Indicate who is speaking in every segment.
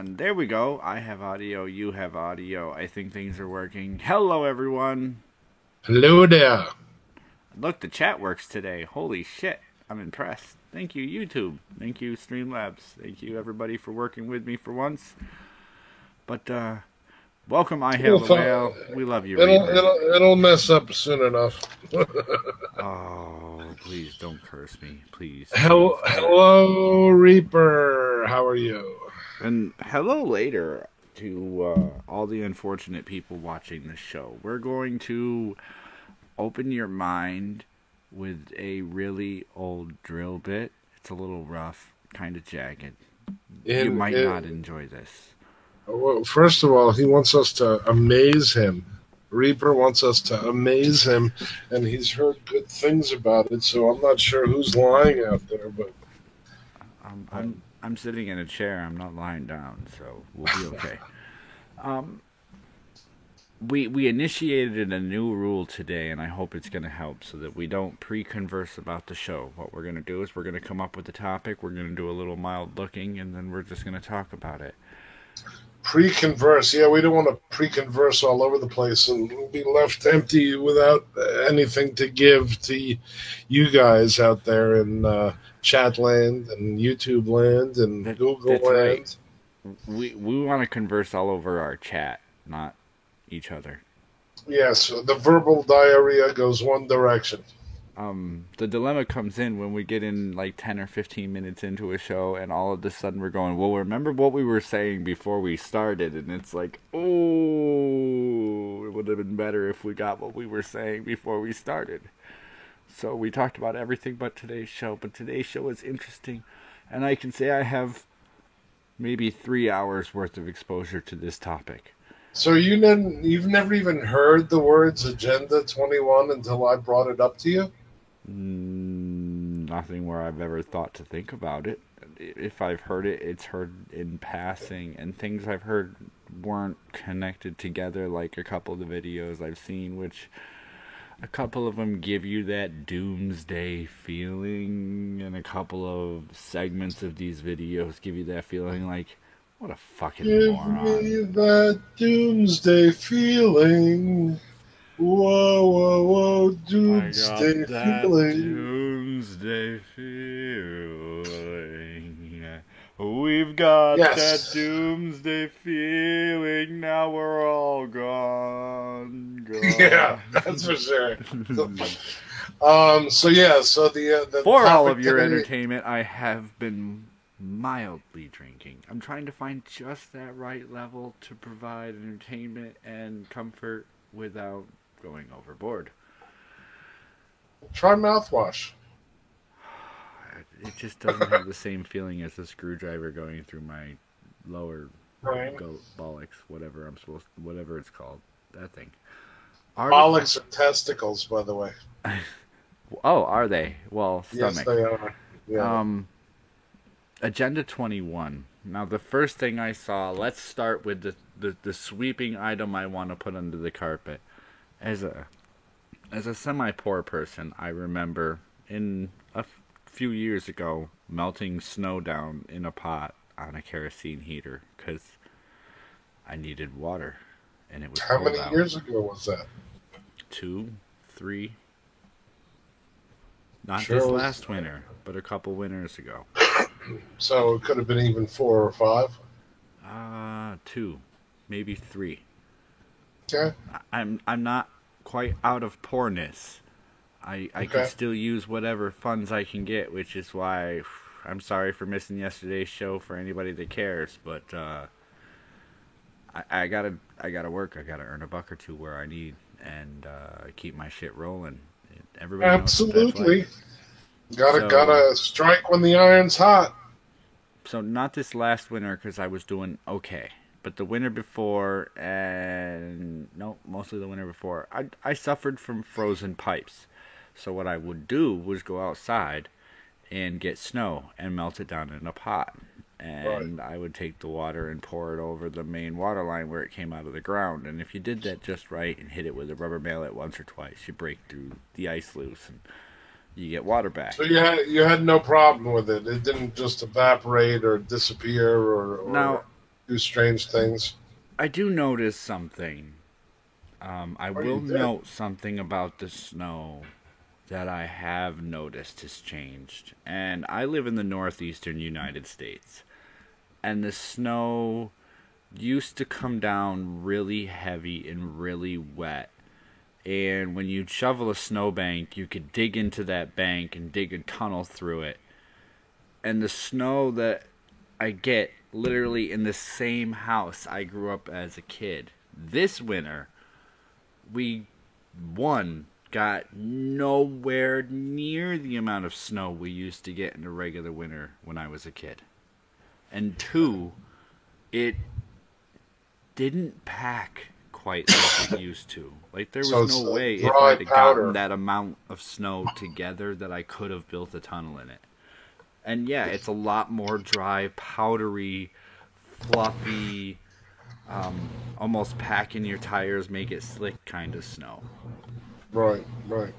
Speaker 1: And there we go. I have audio. You have audio. I think things are working. Hello, everyone.
Speaker 2: Hello there.
Speaker 1: Look, the chat works today. Holy shit. I'm impressed. Thank you, YouTube. Thank you, Streamlabs. Thank you, everybody, for working with me for once. But, welcome, I Hail the Whale. We love you, Reaper.
Speaker 2: It'll mess up soon enough.
Speaker 1: Oh, please don't curse me. Please.
Speaker 2: Hello, Reaper. How are you?
Speaker 1: And hello later to all the unfortunate people watching this show. We're going to open your mind with a really old drill bit. It's a little rough, kind of jagged. You might not enjoy this.
Speaker 2: Well, first of all, he wants us to amaze him. Reaper wants us to amaze him, and he's heard good things about it, so I'm not sure who's lying out there, but...
Speaker 1: I'm sitting in a chair. I'm not lying down, so we'll be okay. We initiated a new rule today, and I hope it's going to help so that we don't pre-converse about the show. What we're going to do is we're going to come up with a topic, we're going to do a little mild looking, and then we're just going to talk about it.
Speaker 2: Pre-converse, yeah, we don't want to pre-converse all over the place and be left empty without anything to give to you guys out there in Chatland and YouTube land and Google land.
Speaker 1: Right. We want to converse all over our chat, not each other.
Speaker 2: Yes, the verbal diarrhea goes one direction.
Speaker 1: The dilemma comes in when we get in like 10 or 15 minutes into a show and all of a sudden we're going, well, remember what we were saying before we started? And it's like, oh, it would have been better if we got what we were saying before we started. So we talked about everything but today's show is interesting. And I can say I have maybe 3 hours worth of exposure to this topic.
Speaker 2: So you've never even heard the words Agenda 21 until I brought it up to you?
Speaker 1: Nothing where I've ever thought to think about it. If I've heard it, it's heard in passing, and things I've heard weren't connected together like a couple of the videos I've seen, which a couple of them give you that doomsday feeling, and a couple of segments of these videos give you that feeling like, what a fucking moron.
Speaker 2: Give me that doomsday feeling. Whoa, whoa, whoa, doomsday feeling.
Speaker 1: Doomsday feeling. We've got that doomsday feeling. Now we're all gone.
Speaker 2: Yeah, that's for sure. So the
Speaker 1: for all of your entertainment, I have been mildly drinking. I'm trying to find just that right level to provide entertainment and comfort without going overboard.
Speaker 2: Try mouthwash.
Speaker 1: It just doesn't have the same feeling as a screwdriver going through my lower bollocks, whatever it's called. That thing.
Speaker 2: Bollocks are testicles, by the way.
Speaker 1: Oh, are they? Well, stomach.
Speaker 2: Yes, they are. Yeah.
Speaker 1: Agenda 21. Now, the first thing I saw, let's start with the sweeping item I want to put under the carpet. As a semi-poor person, I remember in a few years ago melting snow down in a pot on a kerosene heater because I needed water, and it was
Speaker 2: How many years ago was that?
Speaker 1: 2, 3. Not this last winter, but a couple winters ago.
Speaker 2: So it could have been even 4 or 5?
Speaker 1: 2, maybe 3.
Speaker 2: Okay.
Speaker 1: I'm not quite out of poorness. I can still use whatever funds I can get, which is why I'm sorry for missing yesterday's show for anybody that cares, but I gotta work. I gotta earn a buck or two where I need and keep my shit rolling. Everybody
Speaker 2: absolutely knows gotta strike when the iron's hot.
Speaker 1: So not this last winter because I was doing okay, but the winter before mostly the winter before, I suffered from frozen pipes. So what I would do was go outside and get snow and melt it down in a pot. And I would take the water and pour it over the main water line where it came out of the ground. And if you did that just right and hit it with a rubber mallet once or twice, you break through the ice loose and you get water back.
Speaker 2: So you had no problem with it. It didn't just evaporate or disappear or...
Speaker 1: Now,
Speaker 2: do strange things.
Speaker 1: I do notice something. I
Speaker 2: Oh, you
Speaker 1: will
Speaker 2: did?
Speaker 1: note something about the snow that I have noticed has changed. And I live in the northeastern United States. And the snow used to come down really heavy and really wet. And when you'd shovel a snowbank, you could dig into that bank and dig a tunnel through it. And the snow that I get literally in the same house I grew up as a kid. This winter, we, one, got nowhere near the amount of snow we used to get in a regular winter when I was a kid. And two, it didn't pack quite like it used to. Like, there
Speaker 2: So
Speaker 1: was
Speaker 2: it's
Speaker 1: no way if
Speaker 2: dry
Speaker 1: I'd have gotten
Speaker 2: powder.
Speaker 1: that amount of snow together that I could have built a tunnel in it. And yeah, it's a lot more dry, powdery, fluffy, almost packing your tires, make it slick kind of snow.
Speaker 2: Right, right.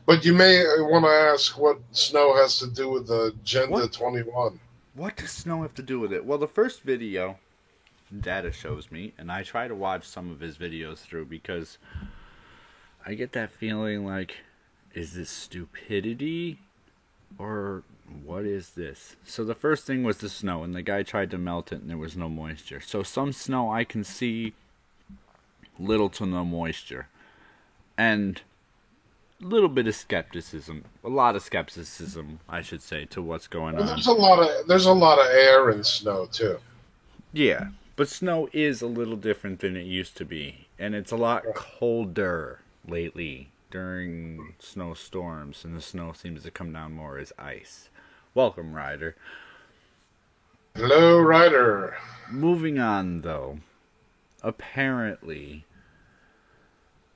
Speaker 2: But you may want to ask what snow has to do with the Agenda
Speaker 1: What
Speaker 2: 21.
Speaker 1: what does snow have to do with it? Well, the first video Data shows me, and I try to watch some of his videos through because I get that feeling like, is this stupidity or what is this? So the first thing was the snow, and the guy tried to melt it, and there was no moisture. So some snow I can see little to no moisture, and a little bit of skepticism, a lot of skepticism, I should say, to what's going
Speaker 2: Well,
Speaker 1: on.
Speaker 2: there's a lot of air in snow too.
Speaker 1: Yeah, but snow is a little different than it used to be, and it's a lot colder lately during snowstorms, and the snow seems to come down more as ice. Welcome, Ryder.
Speaker 2: Hello, Ryder.
Speaker 1: Moving on, though. Apparently,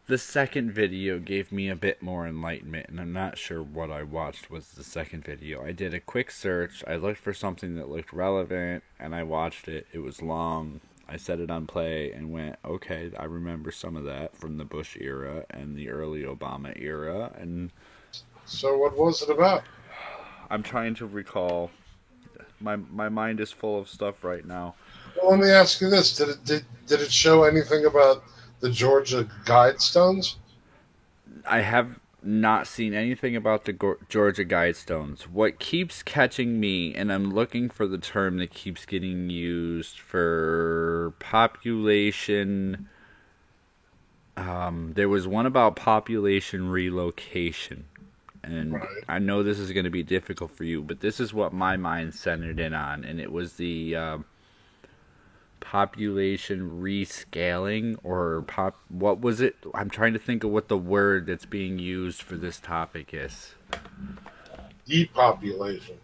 Speaker 1: the second video gave me a bit more enlightenment, and I'm not sure what I watched was the second video. I did a quick search, I looked for something that looked relevant, and I watched it. It was long. I set it on play and went, okay, I remember some of that from the Bush era and the early Obama era, and
Speaker 2: So, what was it about?
Speaker 1: I'm trying to recall. My mind is full of stuff right now.
Speaker 2: Well, let me ask you this: did it show anything about the Georgia Guidestones?
Speaker 1: I have not seen anything about the Georgia Guidestones. What keeps catching me, and I'm looking for the term that keeps getting used for population. There was one about population relocation. And
Speaker 2: Right.
Speaker 1: I know this is going to be difficult for you, but this is what my mind centered in on. And it was the population rescaling or what was it? I'm trying to think of what the word that's being used for this topic is.
Speaker 2: Depopulation.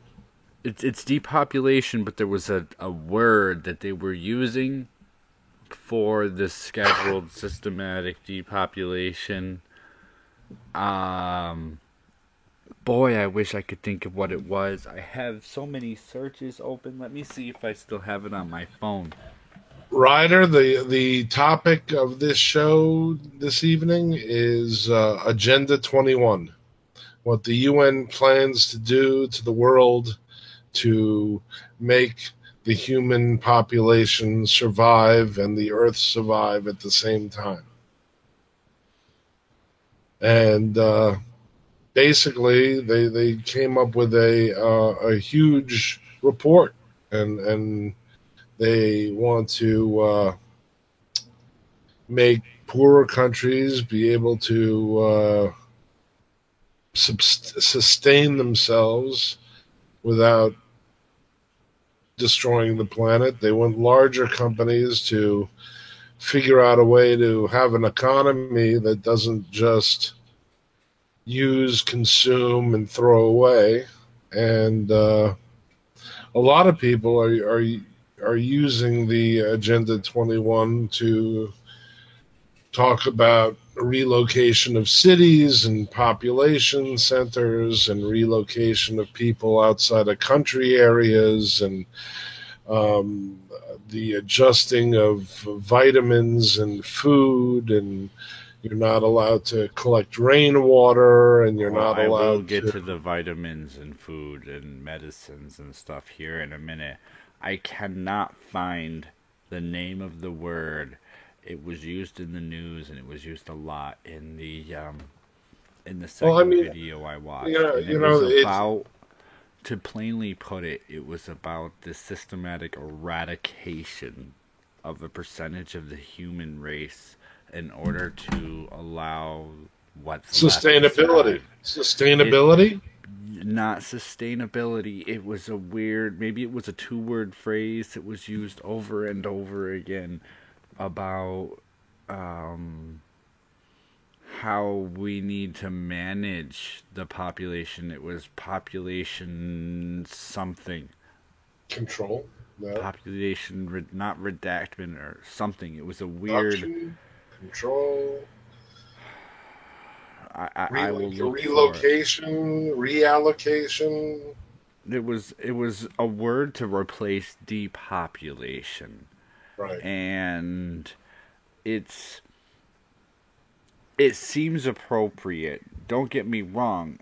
Speaker 1: It's depopulation, but there was a word that they were using for this scheduled systematic depopulation. Boy, I wish I could think of what it was. I have so many searches open. Let me see if I still have it on my phone.
Speaker 2: Ryder, the topic of this show this evening is Agenda 21. What the UN plans to do to the world to make the human population survive and the earth survive at the same time. And basically, they came up with a huge report, and they want to make poorer countries be able to sustain themselves without destroying the planet. They want larger companies to figure out a way to have an economy that doesn't just use, consume, and throw away. And a lot of people are using the Agenda 21 to talk about relocation of cities and population centers and relocation of people outside of country areas and the adjusting of vitamins and food and You're not allowed to collect rainwater, and you're
Speaker 1: Well,
Speaker 2: not
Speaker 1: I will
Speaker 2: allowed
Speaker 1: get
Speaker 2: to.
Speaker 1: to the vitamins and food and medicines and stuff here in a minute. I cannot find the name of the word. It was used in the news and it was used a lot in the
Speaker 2: Well, I
Speaker 1: second
Speaker 2: mean,
Speaker 1: video I watched, and
Speaker 2: you
Speaker 1: it was
Speaker 2: know, it's
Speaker 1: about, to plainly put it, it was about the systematic eradication of a percentage of the human race in order to allow what's left to
Speaker 2: sustainability.
Speaker 1: survive. It
Speaker 2: Sustainability.
Speaker 1: not sustainability. It was a weird, maybe it was a two-word phrase that was used over and over again about how we need to manage the population. It was population something.
Speaker 2: Control. No.
Speaker 1: Population, not redactment or something. It was a weird.
Speaker 2: Production. Control.
Speaker 1: I will look for it.
Speaker 2: Relocation. Reallocation.
Speaker 1: It was a word to replace depopulation,
Speaker 2: Right.
Speaker 1: and it's it seems appropriate. Don't get me wrong.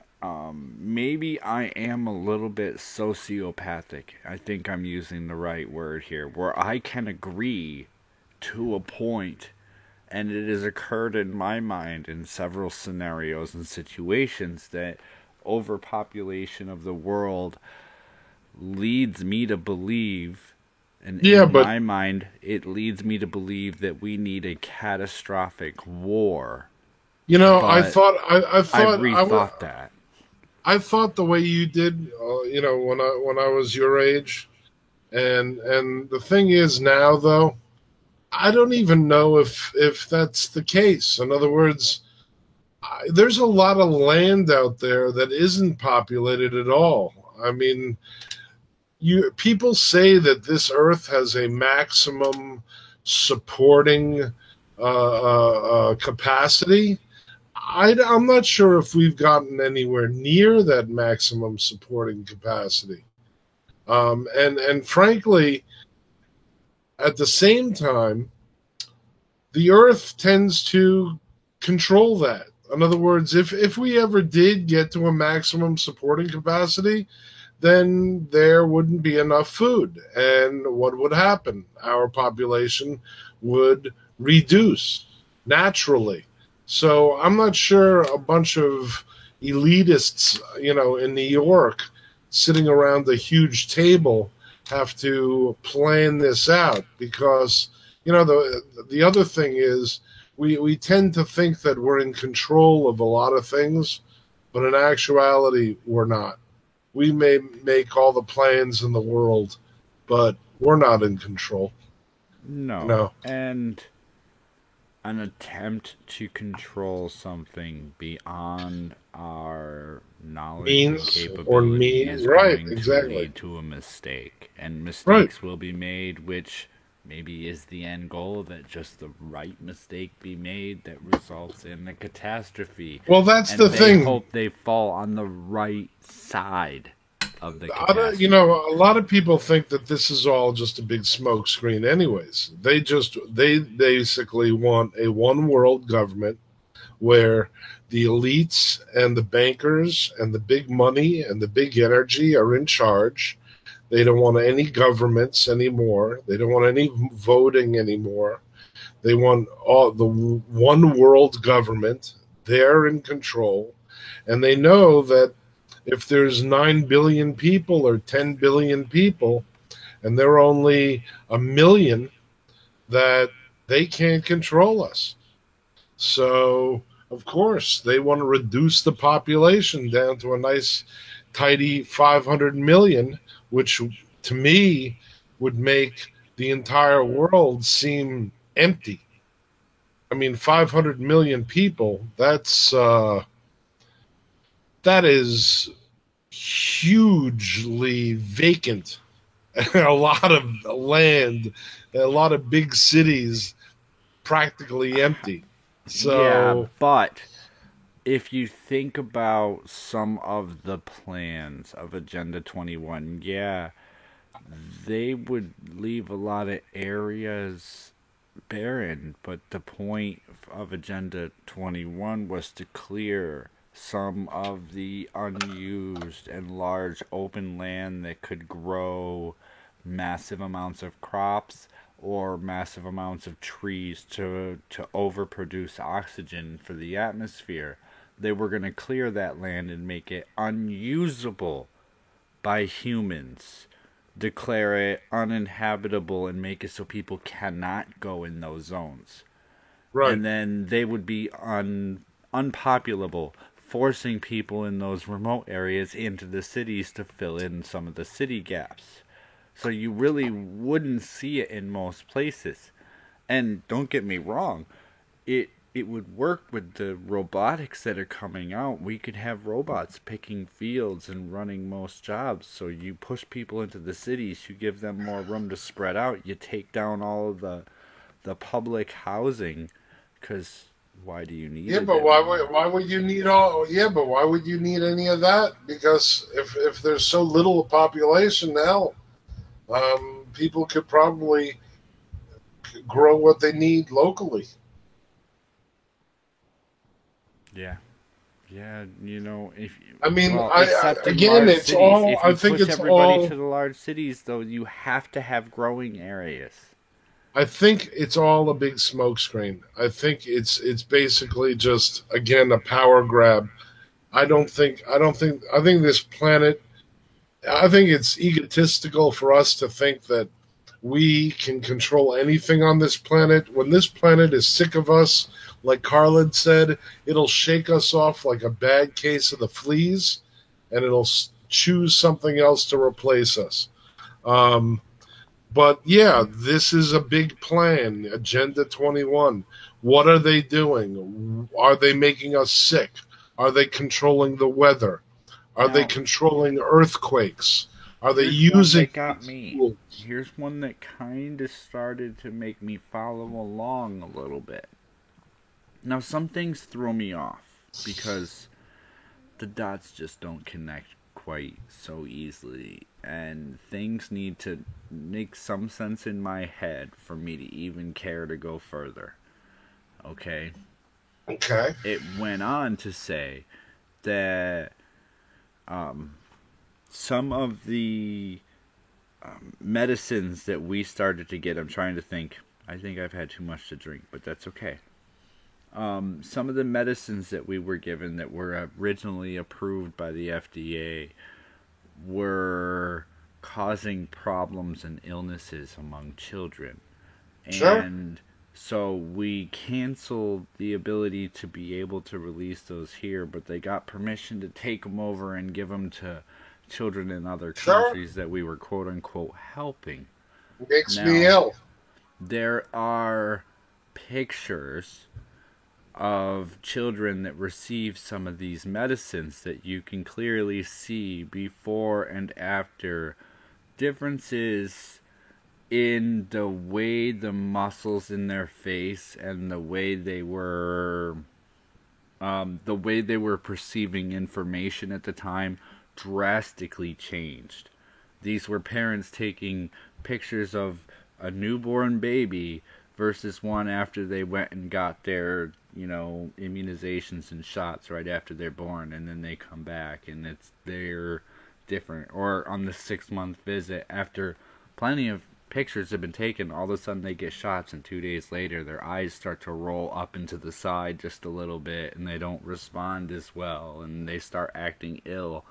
Speaker 1: Maybe I am a little bit sociopathic. I think I'm using the right word here, where I can agree to a point, and it has occurred in my mind in several scenarios and situations that overpopulation of the world leads me to believe, and
Speaker 2: Yeah,
Speaker 1: in
Speaker 2: but
Speaker 1: my mind, it leads me to believe that we need a catastrophic war.
Speaker 2: I
Speaker 1: But
Speaker 2: thought
Speaker 1: I've rethought that.
Speaker 2: I thought the way you did, when I was your age, and the thing is now though, I don't even know if that's the case. In other words, there's a lot of land out there that isn't populated at all. I mean, you people say that this Earth has a maximum supporting capacity. I'm not sure if we've gotten anywhere near that maximum supporting capacity. And frankly, at the same time, the Earth tends to control that. In other words, if we ever did get to a maximum supporting capacity, then there wouldn't be enough food. And what would happen? Our population would reduce naturally. So I'm not sure a bunch of elitists, in New York sitting around a huge table have to plan this out because the other thing is we tend to think that we're in control of a lot of things, but in actuality we're not. We may make all the plans in the world, but we're not in control. You
Speaker 1: No.
Speaker 2: know,
Speaker 1: And an attempt to control something beyond our knowledge and
Speaker 2: means or
Speaker 1: capability
Speaker 2: mean,
Speaker 1: is
Speaker 2: right?
Speaker 1: going to
Speaker 2: Exactly,
Speaker 1: lead to a mistake. And
Speaker 2: right.
Speaker 1: mistakes will be made, which maybe is the end goal, that just the right mistake be made that results in a catastrophe.
Speaker 2: Well, that's the
Speaker 1: And they
Speaker 2: thing.
Speaker 1: hope they fall on the right side of the
Speaker 2: A
Speaker 1: catastrophe.
Speaker 2: lot of people think that this is all just a big smoke screen. Anyways, they basically want a one world government where the elites and the bankers and the big money and the big energy are in charge. They don't want any governments anymore. They don't want any voting anymore. They want all the one world government. They're in control. And they know that if there's 9 billion people or 10 billion people and they're only a million, that they can't control us. So, of course, they want to reduce the population down to a nice, tidy 500 million, which to me would make the entire world seem empty. I mean, 500 million people, that is hugely vacant. A lot of land, a lot of big cities practically empty.
Speaker 1: Yeah,
Speaker 2: So,
Speaker 1: but if you think about some of the plans of Agenda 21, yeah, they would leave a lot of areas barren, but the point of Agenda 21 was to clear some of the unused and large open land that could grow massive amounts of crops or massive amounts of trees to overproduce oxygen for the atmosphere. They were going to clear that land and make it unusable by humans, declare it uninhabitable, and make it so people cannot go in those zones.
Speaker 2: Right.
Speaker 1: And then they would be unpopulable, forcing people in those remote areas into the cities to fill in some of the city gaps. So you really wouldn't see it in most places. And don't get me wrong, it would work with the robotics that are coming out. We could have robots picking fields and running most jobs. So you push people into the cities, you give them more room to spread out, you take down all of the public housing, because why do you need
Speaker 2: Yeah,
Speaker 1: it
Speaker 2: but why
Speaker 1: anymore?
Speaker 2: would you need all? Yeah, but why would you need any of that? Because if there's so little population now, people could probably grow what they need locally.
Speaker 1: Yeah. Yeah, if
Speaker 2: I mean,
Speaker 1: well, except in
Speaker 2: again,
Speaker 1: large
Speaker 2: it's
Speaker 1: cities.
Speaker 2: all.
Speaker 1: If
Speaker 2: I
Speaker 1: you
Speaker 2: think
Speaker 1: push
Speaker 2: it's
Speaker 1: everybody
Speaker 2: all.
Speaker 1: to the large cities, though, you have to have growing areas.
Speaker 2: I think it's all a big smokescreen. I think it's basically just again a power grab. I think this planet. I think it's egotistical for us to think that we can control anything on this planet. When this planet is sick of us, like Carlin said, it'll shake us off like a bad case of the fleas, and it'll choose something else to replace us. Um, but yeah, this is a big plan, Agenda 21. What are they doing? Are they making us sick? Are they controlling the weather? Are they
Speaker 1: Now,
Speaker 2: controlling earthquakes? Are they
Speaker 1: here's one
Speaker 2: using
Speaker 1: that got
Speaker 2: these
Speaker 1: me.
Speaker 2: tools?
Speaker 1: Here's one that kind of started to make me follow along a little bit. Now, some things throw me off because the dots just don't connect quite so easily, and things need to make some sense in my head for me to even care to go further. Okay?
Speaker 2: Okay.
Speaker 1: It went on to say that some of the medicines that we started to get, I'm trying to think. I think I've had too much to drink, but that's okay. Some of the medicines that we were given that were originally approved by the FDA were causing problems and illnesses among children.
Speaker 2: Sure.
Speaker 1: And so we canceled the ability to be able to release those here, but they got permission to take them over and give them to children in other
Speaker 2: Sure.
Speaker 1: countries that we were quote unquote helping.
Speaker 2: Makes me
Speaker 1: Now,
Speaker 2: ill.
Speaker 1: there are pictures of children that receive some of these medicines that you can clearly see before and after differences in the way the muscles in their face and the way they were perceiving information at the time drastically changed. These were parents taking pictures of a newborn baby versus one after they went and got their, immunizations and shots right after they're born, and then they come back and they're different. Or on the 6 month visit, after plenty of pictures have been taken, all of a sudden they get shots, and 2 days later their eyes start to roll up into the side just a little bit, and they don't respond as well, and they start acting ill.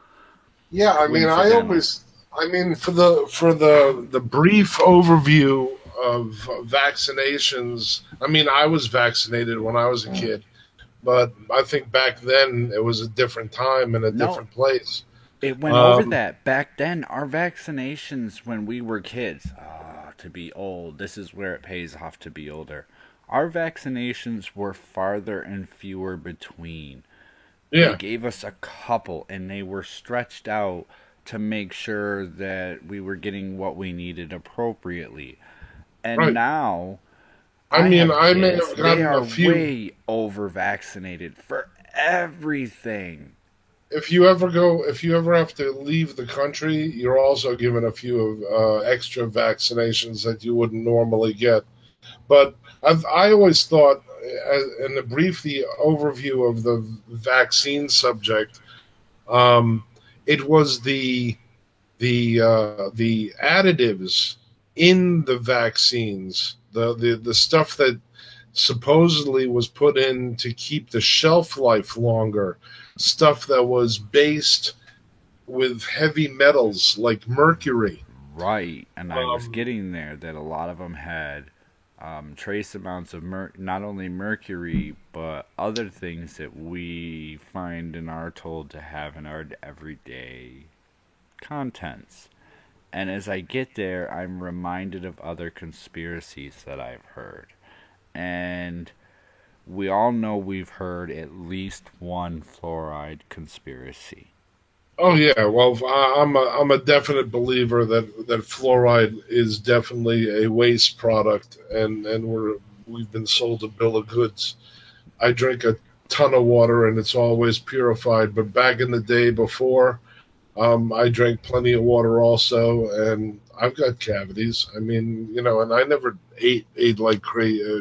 Speaker 2: Yeah, I mean,
Speaker 1: Coincidental.
Speaker 2: for the brief overview of vaccinations. I mean, I was vaccinated when I was a kid, but I think back then it was a different time and a
Speaker 1: No,
Speaker 2: different place.
Speaker 1: it went over
Speaker 2: Um,
Speaker 1: that. Back then, our vaccinations when we were kids, to be old, this is where it pays off to be older. Our vaccinations were farther and fewer between. They
Speaker 2: yeah,
Speaker 1: gave us a couple, and they were stretched out to make sure that we were getting what we needed appropriately. And
Speaker 2: right.
Speaker 1: now,
Speaker 2: I
Speaker 1: I
Speaker 2: mean,
Speaker 1: have
Speaker 2: I may
Speaker 1: kids,
Speaker 2: have
Speaker 1: they
Speaker 2: gotten
Speaker 1: are
Speaker 2: a few.
Speaker 1: way over vaccinated for everything.
Speaker 2: If you ever have to leave the country, you're also given a few of extra vaccinations that you wouldn't normally get. But I always thought, in a brief the overview of the vaccine subject, um, it was the additives in the vaccines, the stuff that supposedly was put in to keep the shelf life longer, stuff that was based with heavy metals like mercury.
Speaker 1: Right, and I was
Speaker 2: Um,
Speaker 1: getting there that a lot of them had trace amounts of not only mercury but other things that we find and are told to have in our everyday contents. And as I get there, I'm reminded of other conspiracies that I've heard. And we all know we've heard at least one fluoride conspiracy.
Speaker 2: oh yeah, well I'm a definite believer that fluoride is definitely a waste product, and we've been sold a bill of goods. I drink a ton of water and it's always purified, but back in the day before, I drank plenty of water also, and I've got cavities. I mean, and I never ate like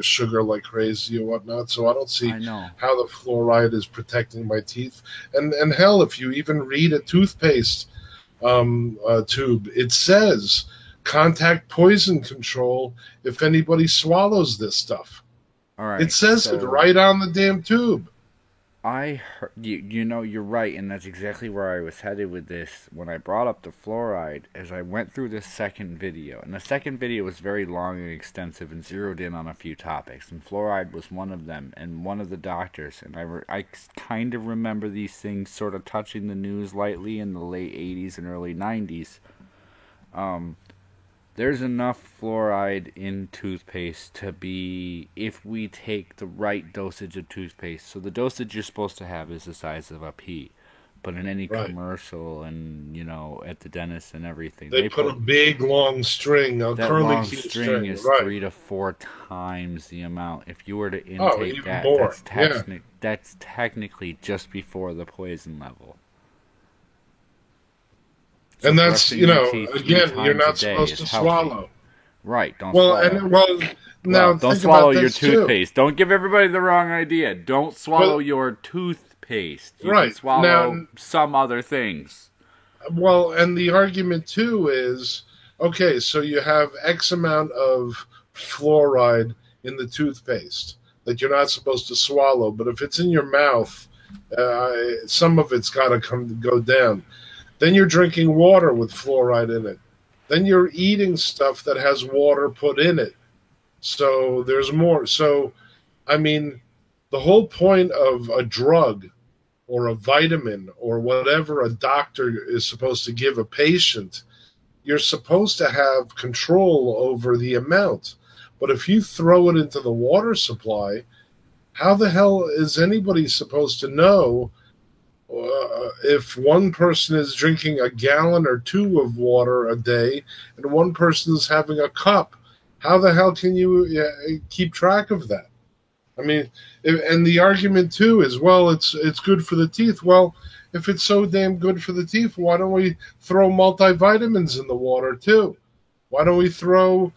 Speaker 2: sugar like crazy or whatnot, so I don't see
Speaker 1: I know.
Speaker 2: how the fluoride is protecting my teeth. And hell, if you even read a toothpaste tube, it says contact poison control if anybody swallows this stuff.
Speaker 1: All
Speaker 2: It
Speaker 1: right,
Speaker 2: says it
Speaker 1: so
Speaker 2: right on the damn tube.
Speaker 1: I heard, you know, you're right, and that's exactly where I was headed with this when I brought up the fluoride. As I went through this second video, and the second video was very long and extensive and zeroed in on a few topics, and fluoride was one of them, and one of the doctors. And I kind of remember these things sort of touching the news lightly in the late 80s and early 90s. Um, there's enough fluoride in toothpaste to be, if we take the right dosage of toothpaste. So the dosage you're supposed to have is the size of a pea. But in any
Speaker 2: Right.
Speaker 1: commercial and, at the dentist and everything,
Speaker 2: They
Speaker 1: they
Speaker 2: put a
Speaker 1: put
Speaker 2: big long string, a
Speaker 1: that
Speaker 2: curly
Speaker 1: long
Speaker 2: Q
Speaker 1: string
Speaker 2: string.
Speaker 1: is
Speaker 2: Right.
Speaker 1: 3 to 4 times the amount. If you were to
Speaker 2: Oh,
Speaker 1: intake
Speaker 2: even
Speaker 1: that,
Speaker 2: more. Yeah.
Speaker 1: that's technically just before the poison level. So
Speaker 2: And that's,
Speaker 1: brushing your teeth three
Speaker 2: again, you're
Speaker 1: times a
Speaker 2: not
Speaker 1: day
Speaker 2: supposed
Speaker 1: is
Speaker 2: to
Speaker 1: healthy.
Speaker 2: swallow.
Speaker 1: Right, don't
Speaker 2: Well,
Speaker 1: swallow.
Speaker 2: and well,
Speaker 1: Well,
Speaker 2: now
Speaker 1: don't
Speaker 2: think
Speaker 1: swallow
Speaker 2: about
Speaker 1: your
Speaker 2: this too.
Speaker 1: toothpaste. Don't give everybody the wrong idea. Don't swallow
Speaker 2: Well,
Speaker 1: your toothpaste. You can
Speaker 2: right.
Speaker 1: swallow
Speaker 2: Now,
Speaker 1: some other things.
Speaker 2: well, and the argument too is, okay, so you have X amount of fluoride in the toothpaste that you're not supposed to swallow, but if it's in your mouth, some of it's got to go down. Then you're drinking water with fluoride in it. Then you're eating stuff that has water put in it. So there's more. So, I mean, the whole point of a drug or a vitamin or whatever a doctor is supposed to give a patient, you're supposed to have control over the amount. But if you throw it into the water supply, how the hell is anybody supposed to know if one person is drinking a gallon or two of water a day and one person is having a cup? How the hell can you keep track of that? I mean, and the argument too is, well, it's good for the teeth. Well, if it's so damn good for the teeth, why don't we throw multivitamins in the water too? Why don't we throw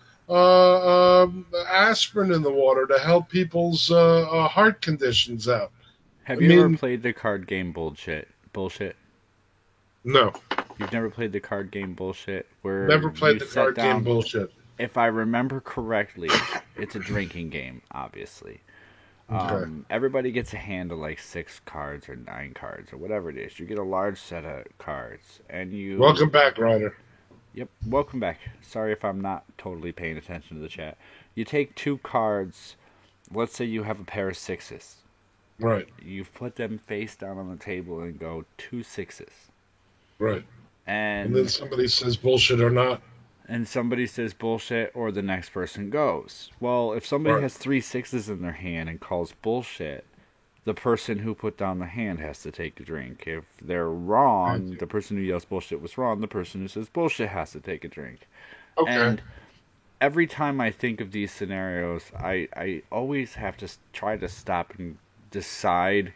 Speaker 2: aspirin in the water to help people's heart conditions out?
Speaker 1: Have
Speaker 2: I
Speaker 1: you ever
Speaker 2: mean,
Speaker 1: played the card game bullshit? Bullshit.
Speaker 2: no,
Speaker 1: You've never played the card game bullshit where
Speaker 2: never
Speaker 1: you
Speaker 2: played the
Speaker 1: set
Speaker 2: card game
Speaker 1: down.
Speaker 2: bullshit.
Speaker 1: If I remember correctly, it's a drinking game, obviously.
Speaker 2: Okay.
Speaker 1: Everybody gets a hand of like 6 cards or 9 cards or whatever it is. You get a large set of cards, and you.
Speaker 2: Welcome back, Ryder.
Speaker 1: Yep, welcome back. Sorry if I'm not totally paying attention to the chat. You take 2 cards. Let's say you have a pair of sixes.
Speaker 2: Right,
Speaker 1: You've put them face down on the table and go 2 6s.
Speaker 2: right. And then
Speaker 1: And
Speaker 2: somebody says bullshit or not.
Speaker 1: somebody says bullshit, or the next person goes. Well, if somebody
Speaker 2: Right.
Speaker 1: has 3 6s in their hand and calls bullshit, the person who put down the hand has to take a drink. If they're wrong, the person who yells bullshit was wrong. The person who says bullshit has to take a drink.
Speaker 2: Okay.
Speaker 1: And every time I think of these scenarios, I always have to try to stop and decide,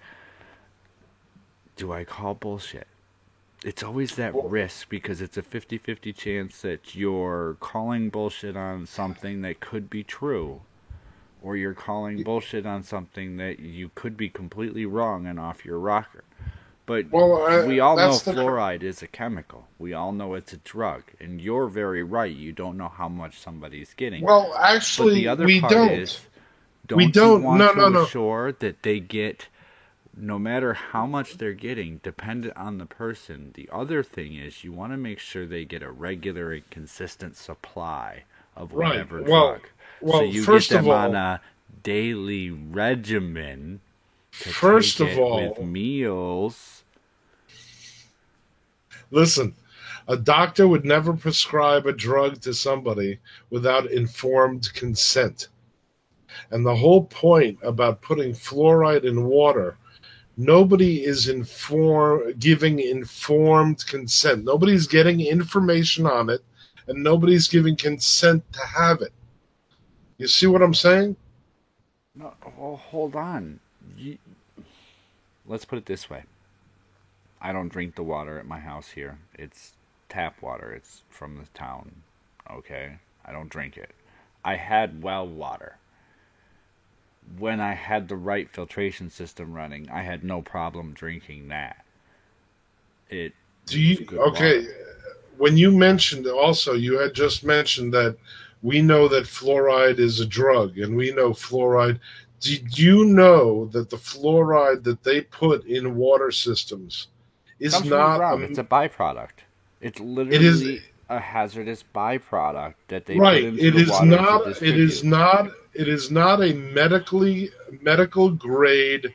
Speaker 1: do I call bullshit? It's always that
Speaker 2: Well,
Speaker 1: risk because it's a 50-50 chance that you're calling bullshit on something that could be true. or you're calling bullshit on something that you could be completely wrong and off your rocker. But we all know fluoride is a chemical. We all know it's a drug. And you're very right. You don't know how much somebody's getting.
Speaker 2: Well, actually,
Speaker 1: but the other
Speaker 2: we
Speaker 1: part
Speaker 2: don't.
Speaker 1: Is, don't you want to assure that they get, no matter how much they're getting, dependent on the person. The other thing is you want to make sure they get a regular and consistent supply of whatever drug.
Speaker 2: Well,
Speaker 1: so you get them on a daily regimen.
Speaker 2: First of all,
Speaker 1: with meals.
Speaker 2: Listen, a doctor would never prescribe a drug to somebody without informed consent. And the whole point about putting fluoride in water, nobody is giving informed consent. Nobody's getting information on it, and nobody's giving consent to have it. You see what I'm saying?
Speaker 1: No, well, hold on. Let's put it this way. I don't drink the water at my house here. It's tap water. It's from the town. Okay? I don't drink it. I had well water. When I had the right filtration system running, I had no problem drinking that. Okay,
Speaker 2: water. When you mentioned also, you had just mentioned that we know that fluoride is a drug, and we know fluoride. Did you know that the fluoride that they put in water systems is not
Speaker 1: it's a byproduct. It's literally a hazardous byproduct that they put into the water to distribute.
Speaker 2: It is not a medical grade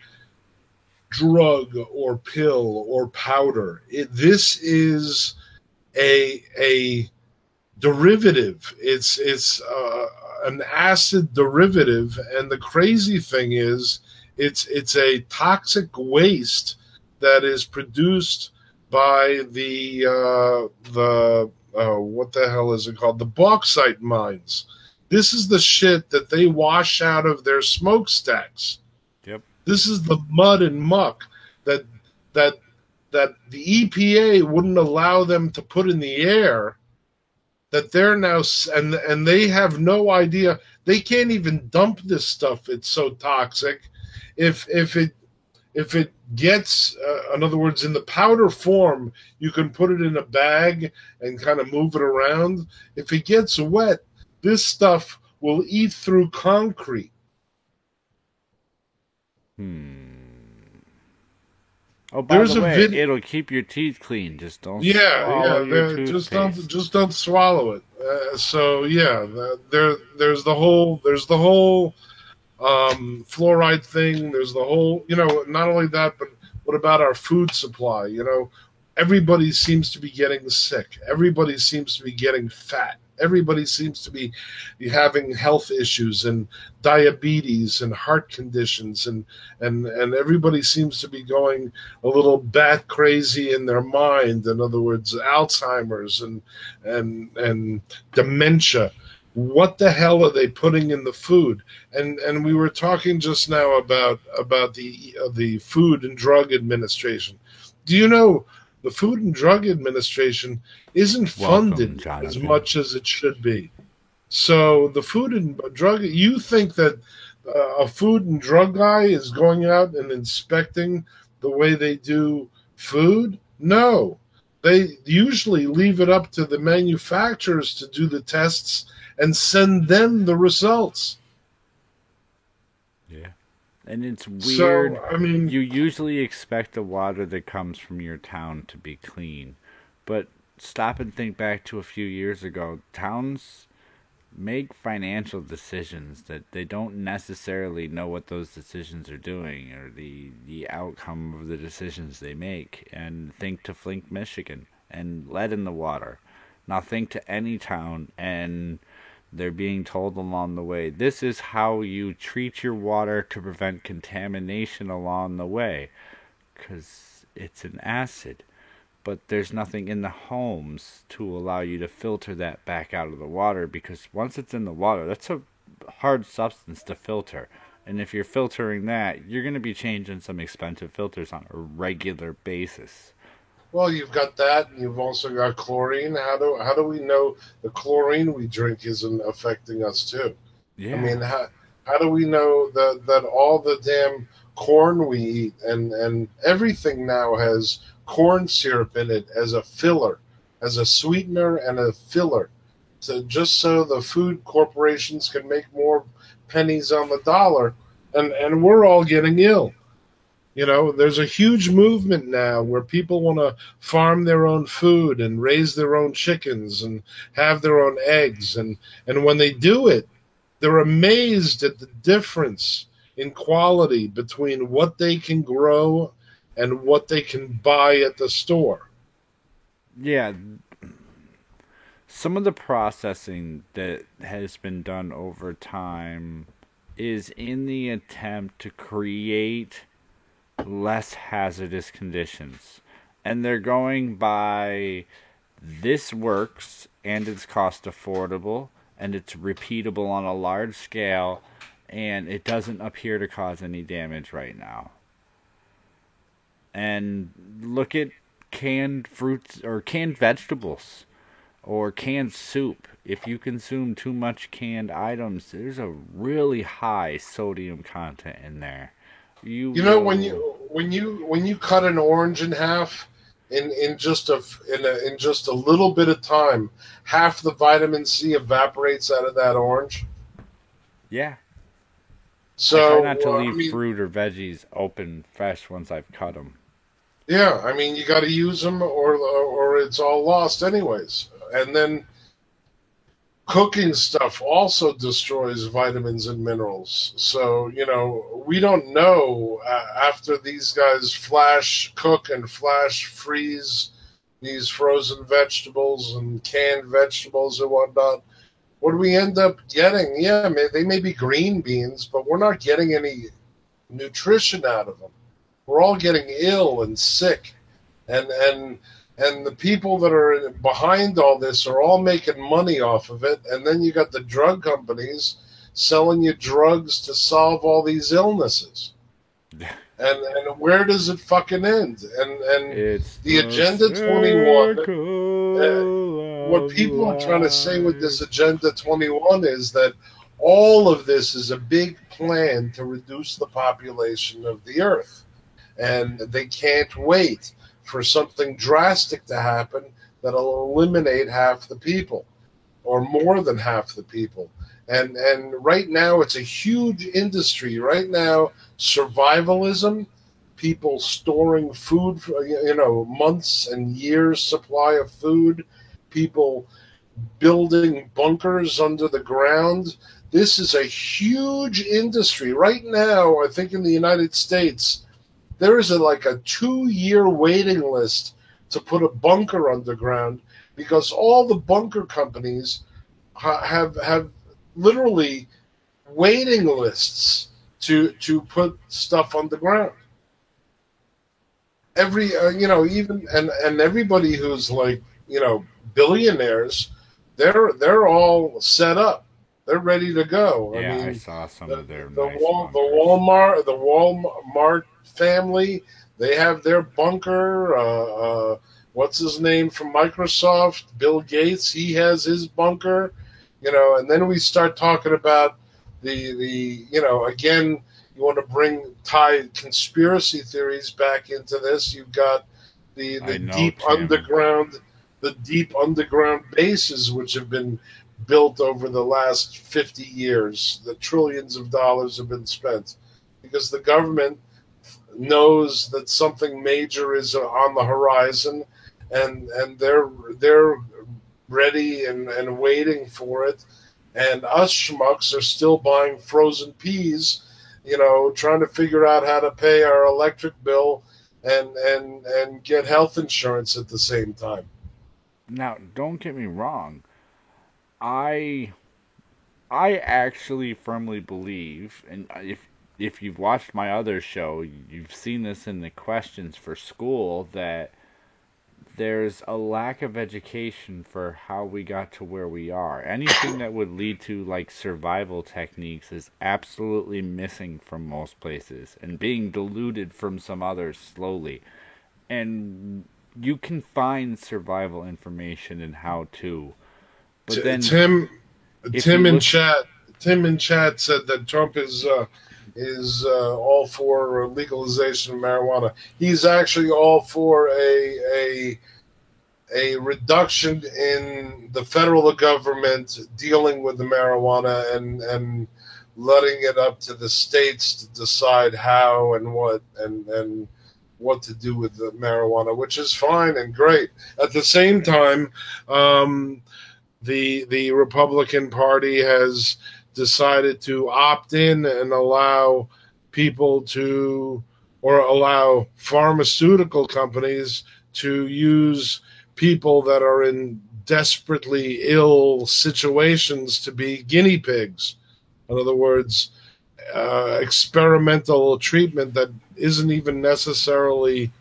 Speaker 2: drug or pill or powder. This is a derivative. It's an acid derivative, and the crazy thing is it's a toxic waste that is produced by the what the hell is it called? The bauxite mines. This is the shit that they wash out of their smokestacks.
Speaker 1: Yep.
Speaker 2: This is the mud and muck that the EPA wouldn't allow them to put in the air, that they're now, and they have no idea. They can't even dump this stuff. It's so toxic. If it gets, in other words, in the powder form, you can put it in a bag and kind of move it around. If it gets wet, this stuff will eat through concrete.
Speaker 1: Oh, by the way, it'll keep your teeth clean. Just don't.
Speaker 2: Just don't swallow it. There's the whole fluoride thing. There's the whole, not only that, but what about our food supply? Everybody seems to be getting sick. Everybody seems to be getting fat. Everybody seems to be having health issues and diabetes and heart conditions, and everybody seems to be going a little bat crazy in their mind. In other words, Alzheimer's and dementia. What the hell are they putting in the food? And we were talking just now about the Food and Drug Administration. Do you know the Food and Drug Administration isn't funded as much as it should be? So the Food and Drug, you think that a food and drug guy is going out and inspecting the way they do food? No. They usually leave it up to the manufacturers to do the tests and send them the results.
Speaker 1: Yeah. And it's weird.
Speaker 2: So, I mean,
Speaker 1: you usually expect the water that comes from your town to be clean. But stop and think back to a few years ago. Towns make financial decisions that they don't necessarily know what those decisions are doing or the outcome of the decisions they make. And think to Flint, Michigan, and lead in the water. Now think to any town, and they're being told along the way, this is how you treat your water to prevent contamination along the way. Because it's an acid. But there's nothing in the homes to allow you to filter that back out of the water, because once it's in the water, that's a hard substance to filter. And if you're filtering that, you're going to be changing some expensive filters on a regular basis.
Speaker 2: Well, you've got that, and you've also got chlorine. How do we know the chlorine we drink isn't affecting us too?
Speaker 1: Yeah.
Speaker 2: I mean, How do we know that all the damn corn we eat and everything now has corn syrup in it as a filler, as a sweetener and a filler, so just so the food corporations can make more pennies on the dollar, and we're all getting ill. You know, there's a huge movement now where people want to farm their own food and raise their own chickens and have their own eggs, and when they do it, they're amazed at the difference in quality between what they can grow and what they can buy at the store.
Speaker 1: Yeah, some of the processing that has been done over time is in the attempt to create less hazardous conditions. And they're going by this works and it's cost affordable and it's repeatable on a large scale and it doesn't appear to cause any damage right now. And look at canned fruits or canned vegetables or canned soup. If you consume too much canned items, there's a really high sodium content in there.
Speaker 2: You know, when you cut an orange in half in just a little bit of time, half the vitamin C evaporates out of that orange.
Speaker 1: Yeah. I try
Speaker 2: So
Speaker 1: not to leave fruit or veggies open fresh once I've cut them.
Speaker 2: yeah, I mean, you got to use them, or it's all lost anyways. And then cooking stuff also destroys vitamins and minerals. So, you know, we don't know after these guys flash cook and flash freeze these frozen vegetables and canned vegetables and whatnot. What do we end up getting? Yeah, they may be green beans, but we're not getting any nutrition out of them. We're all getting ill and sick. And the people that are behind all this are all making money off of it. And then you got the drug companies selling you drugs to solve all these illnesses. And where does it fucking end? And
Speaker 1: It's
Speaker 2: the Agenda 21, what people are trying to say with this Agenda 21 is that all of this is a big plan to reduce the population of the earth. And they can't wait for something drastic to happen that'll eliminate half the people or more than half the people. And right now it's a huge industry. Right now, survivalism, people storing food for, you know, months and years supply of food, people building bunkers under the ground. This is a huge industry. Right now, I think in the United States, there is like a 2-year waiting list to put a bunker underground because all the bunker companies have literally waiting lists to put stuff on the ground. Every you know, even and everybody who's like, you know, billionaires, they're all set up. They're ready to go.
Speaker 1: Yeah,
Speaker 2: I mean,
Speaker 1: I saw some of their
Speaker 2: the
Speaker 1: nice
Speaker 2: the Walmart family, they have their bunker. What's his name from Microsoft? Bill Gates, he has his bunker. You know, and then we start talking about the you know, again, you want to tie conspiracy theories back into this. You've got the deep underground bases which have been built over the last 50 years. The trillions of dollars have been spent because the government knows that something major is on the horizon, and they're ready and waiting for it. And us schmucks are still buying frozen peas, you know, trying to figure out how to pay our electric bill and get health insurance at the same time.
Speaker 1: Now, don't get me wrong. I actually firmly believe, and if you've watched my other show, you've seen this in the questions for school, that there's a lack of education for how we got to where we are. Anything that would lead to like survival techniques is absolutely missing from most places and being diluted from some others slowly. And you can find survival information and how to. But then
Speaker 2: Tim in chat Tim in chat said that Trump is all for legalization of marijuana. He's actually all for a reduction in the federal government dealing with the marijuana and letting it up to the states to decide how and what to do with the marijuana, which is fine and great. At the same time, the Republican Party has decided to opt in and allow people to, or allow pharmaceutical companies to use people that are in desperately ill situations to be guinea pigs. In other words, experimental treatment that isn't even necessarily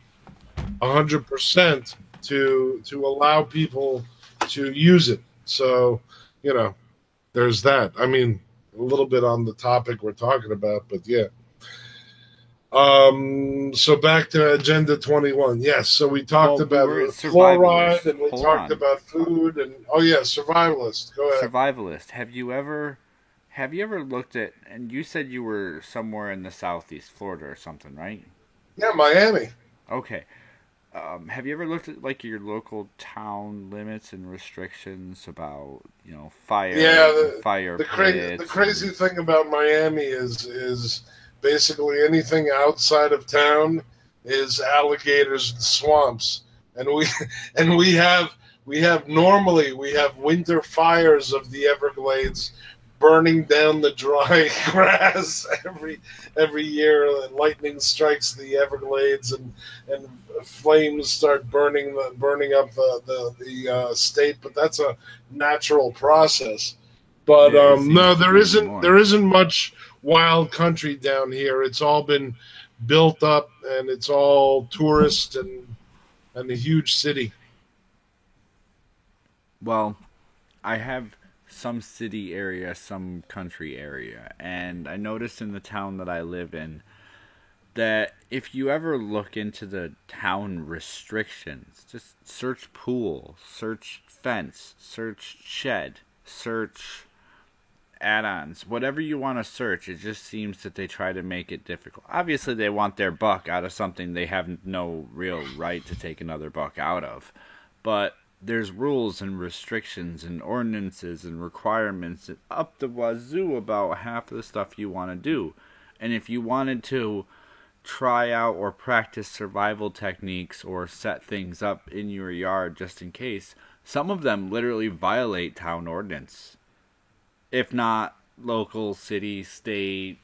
Speaker 2: 100% to allow people to use it. So, there's that. I mean, a little bit on the topic we're talking about, but yeah. So back to Agenda 21. Yes, so we talked about fluoride and we talked about food and survivalist. Go ahead.
Speaker 1: Survivalist. Have you ever looked at, and you said you were somewhere in the southeast, Florida or something, right?
Speaker 2: Yeah, Miami.
Speaker 1: Okay. Have you ever looked at like your local town limits and restrictions about fire?
Speaker 2: Yeah,
Speaker 1: fire.
Speaker 2: The crazy thing about Miami is basically anything outside of town is alligators and swamps, and we have normally winter fires of the Everglades burning down the dry grass every year. Lightning strikes the Everglades and flames start burning up the state, but that's a natural process. But no, there isn't much wild country down here. It's all been built up, and it's all tourist and a huge city.
Speaker 1: Well, I have some city area, some country area, and I noticed in the town that I live in that if you ever look into the town restrictions, just search pool, search fence, search shed, search add-ons, whatever you want to search, it just seems that they try to make it difficult. Obviously, they want their buck out of something they have no real right to take another buck out of, but there's rules and restrictions and ordinances and requirements up the wazoo about half of the stuff you want to do. And if you wanted to try out or practice survival techniques or set things up in your yard just in case, some of them literally violate town ordinance. If not local, city, state,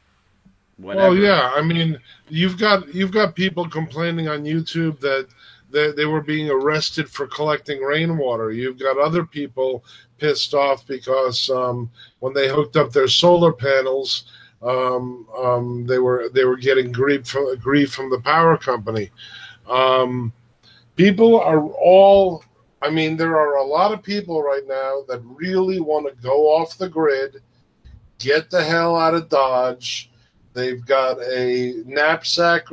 Speaker 1: whatever.
Speaker 2: Well, yeah, I mean, you've got people complaining on YouTube that they were being arrested for collecting rainwater. You've got other people pissed off because when they hooked up their solar panels, they were getting grief from the power company. People are all. I mean, there are a lot of people right now that really want to go off the grid, get the hell out of Dodge. They've got a knapsack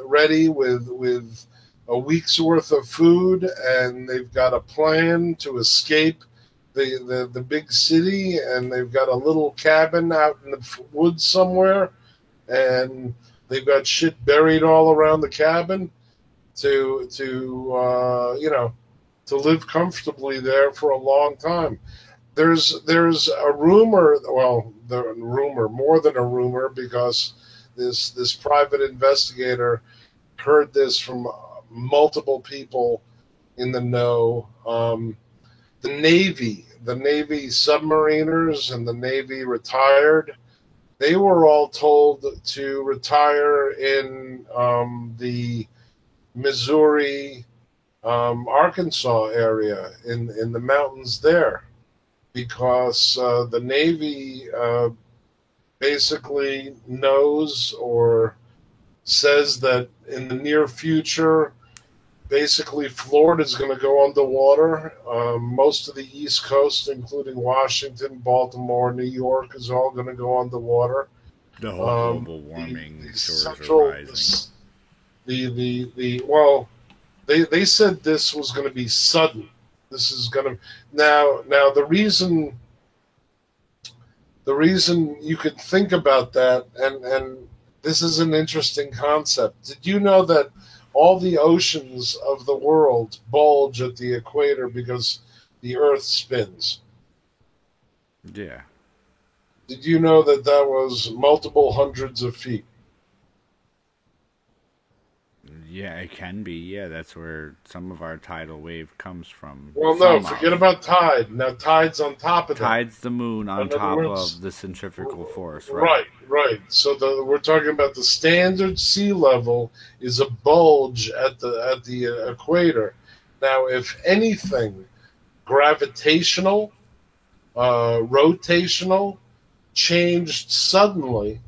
Speaker 2: ready with a week's worth of food, and they've got a plan to escape the big city, and they've got a little cabin out in the woods somewhere, and they've got shit buried all around the cabin to live comfortably there for a long time. There's a rumor, more than a rumor, because this private investigator heard this from multiple people in the know. The Navy submariners and the Navy retired. They were all told to retire in the Missouri, Arkansas area in the mountains there, because the Navy basically knows or says that in the near future, basically Florida is going to go underwater. Most of the East Coast, including Washington, Baltimore, New York, is all going to go underwater.
Speaker 1: The whole global warming shores are rising.
Speaker 2: They said this was going to be sudden. This is going to now the reason The reason you could think about that, and this is an interesting concept. Did you know that all the oceans of the world bulge at the equator because the Earth spins?
Speaker 1: Yeah.
Speaker 2: Did you know that that was multiple hundreds of feet?
Speaker 1: Yeah, it can be. Yeah, that's where some of our tidal wave comes from.
Speaker 2: Well, no,
Speaker 1: Some
Speaker 2: forget
Speaker 1: of.
Speaker 2: about tide. Now, tide's on top of that.
Speaker 1: Tides the moon on
Speaker 2: In other
Speaker 1: top
Speaker 2: words,
Speaker 1: of the centrifugal force, right?
Speaker 2: right, right. So we're talking about the standard sea level is a bulge at the equator. Now, if anything, gravitational, rotational changed suddenly,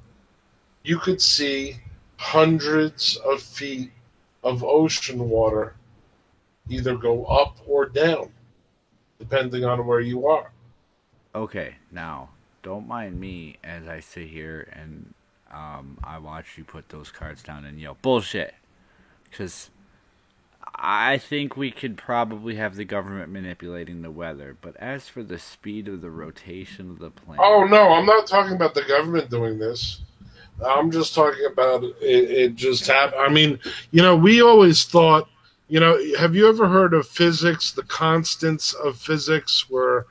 Speaker 2: you could see hundreds of feet of ocean water either go up or down, depending on where you are.
Speaker 1: Okay, now, don't mind me as I sit here and I watch you put those cards down and yell, bullshit. Because I think we could probably have the government manipulating the weather. But as for the speed of the rotation of the
Speaker 2: Oh
Speaker 1: planet,
Speaker 2: no, I'm not talking about the government doing this. I'm just talking about it just happened. I mean, we always thought, have you ever heard of physics, the constants of physics, where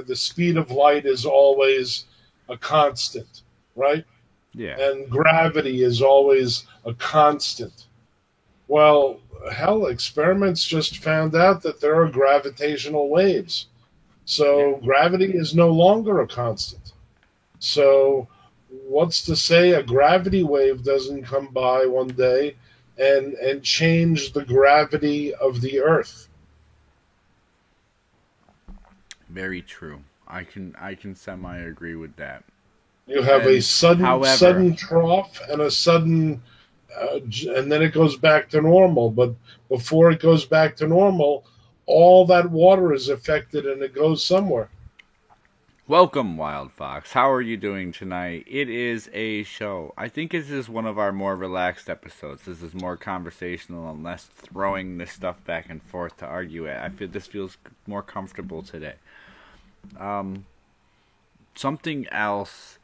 Speaker 2: the speed of light is always a constant, right?
Speaker 1: yeah.
Speaker 2: And gravity is always a constant. Well, hell, experiments just found out that there are gravitational waves.
Speaker 1: Yeah.
Speaker 2: So gravity is no longer a constant. So what's to say a gravity wave doesn't come by one day and change the gravity of the Earth?
Speaker 1: Very true. I can semi agree with that.
Speaker 2: You have a
Speaker 1: And however,
Speaker 2: sudden trough and a sudden, and then it goes back to normal. But before it goes back to normal, all that water is affected and it goes somewhere.
Speaker 1: welcome, Wild Fox. How are you doing tonight? It is a show. I think this is one of our more relaxed episodes. This is more conversational and less throwing this stuff back and forth to argue it. I feel this feels more comfortable today. Um, Something else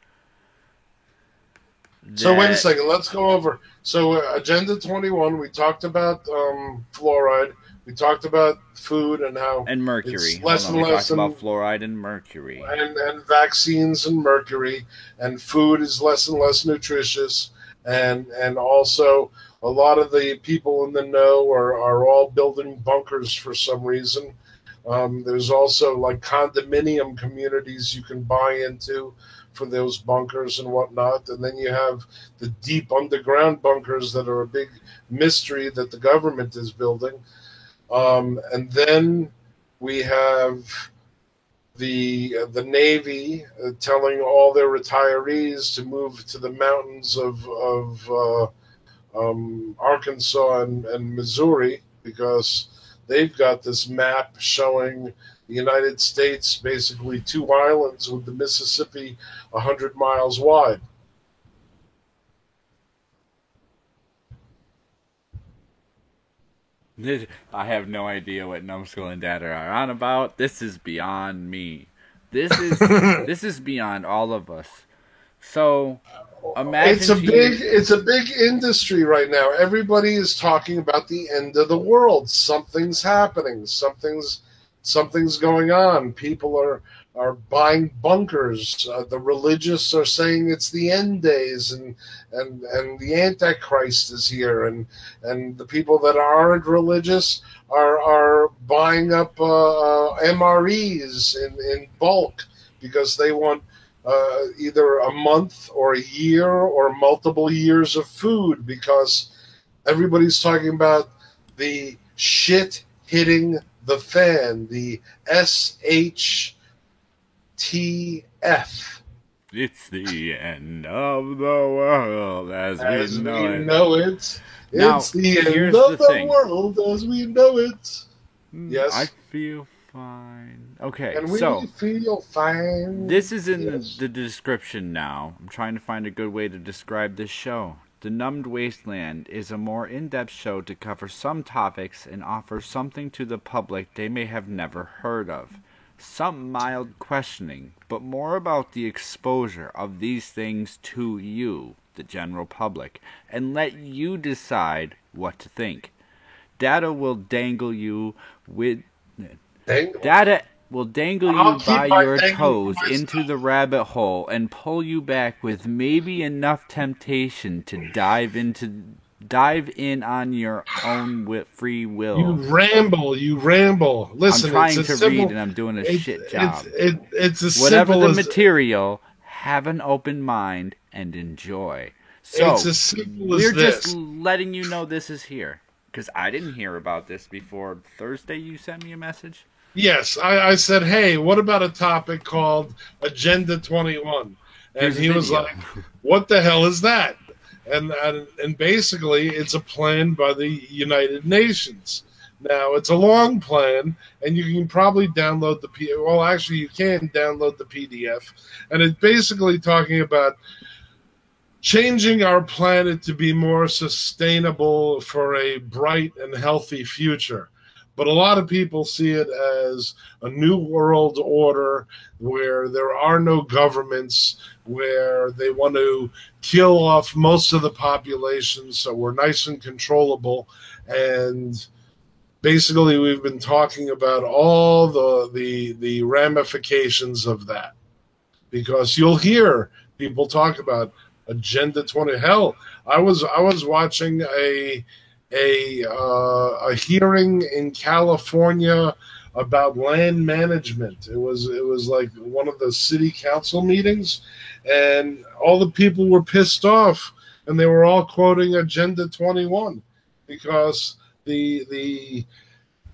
Speaker 2: So wait a
Speaker 1: that
Speaker 2: second. Let's go over. So Agenda 21. We talked about fluoride. We talked about food and how
Speaker 1: and mercury.
Speaker 2: it's
Speaker 1: Hold
Speaker 2: less
Speaker 1: on,
Speaker 2: and
Speaker 1: we
Speaker 2: less,
Speaker 1: talked about
Speaker 2: and
Speaker 1: fluoride and mercury.
Speaker 2: and vaccines and mercury, and food is less and less nutritious, and also a lot of the people in the know are all building bunkers for some reason. There's also like condominium communities you can buy into for those bunkers and whatnot. And then you have the deep underground bunkers that are a big mystery that the government is building. And then we have the Navy telling all their retirees to move to the mountains of Arkansas and Missouri because they've got this map showing the United States basically two islands with the Mississippi 100 miles wide.
Speaker 1: I have no idea what Numbskull and Dad are on about. This is beyond me. This is beyond all of us. So imagine to you,
Speaker 2: It's a big industry right now. Everybody is talking about the end of the world. Something's happening. Something's going on. People are buying bunkers. The religious are saying it's the end days, and the Antichrist is here, and the people that aren't religious are buying up MREs in bulk because they want either a month or a year or multiple years of food because everybody's talking about the shit hitting the fan, the SHTF.
Speaker 1: it's the end of the world as
Speaker 2: As
Speaker 1: we
Speaker 2: we
Speaker 1: know it.
Speaker 2: know it.
Speaker 1: Now,
Speaker 2: It's the end
Speaker 1: here's
Speaker 2: of
Speaker 1: the
Speaker 2: the
Speaker 1: thing.
Speaker 2: world as we know it. Yes.
Speaker 1: I feel fine. Okay,
Speaker 2: And we
Speaker 1: so
Speaker 2: feel fine.
Speaker 1: this is in
Speaker 2: Yes.
Speaker 1: the description now. I'm trying to find a good way to describe this show. The Numbed Wasteland is a more in-depth show to cover some topics and offer something to the public they may have never heard of. some mild questioning, but more about the exposure of these things to you, the general public, and let you decide what to think. Data will dangle you with Data will dangle you by your toes into the rabbit hole and pull you back with maybe enough temptation to dive in on your own free will.
Speaker 2: You ramble. Listen,
Speaker 1: I'm trying to read and I'm doing a shit job.
Speaker 2: It's as
Speaker 1: whatever
Speaker 2: simple
Speaker 1: the material, have an open mind and enjoy. So
Speaker 2: it's as simple
Speaker 1: we're
Speaker 2: as this.
Speaker 1: just letting you know this is here. Because I didn't hear about this before Thursday. You sent me a message.
Speaker 2: Yes, I said, hey, what about a topic called Agenda 21? And he was like, what the hell is that? And basically, it's a plan by the United Nations. Now, it's a long plan, and you can probably download the PDF. Well, actually, you can download the PDF. And it's basically talking about changing our planet to be more sustainable for a bright and healthy future. But a lot of people see it as a new world order where there are no governments, where they want to kill off most of the population so we're nice and controllable. And basically we've been talking about all the ramifications of that. Because you'll hear people talk about Agenda 20. Hell, I was watching a hearing in California about land management. It was like one of the city council meetings, and all the people were pissed off, and they were all quoting Agenda 21 because the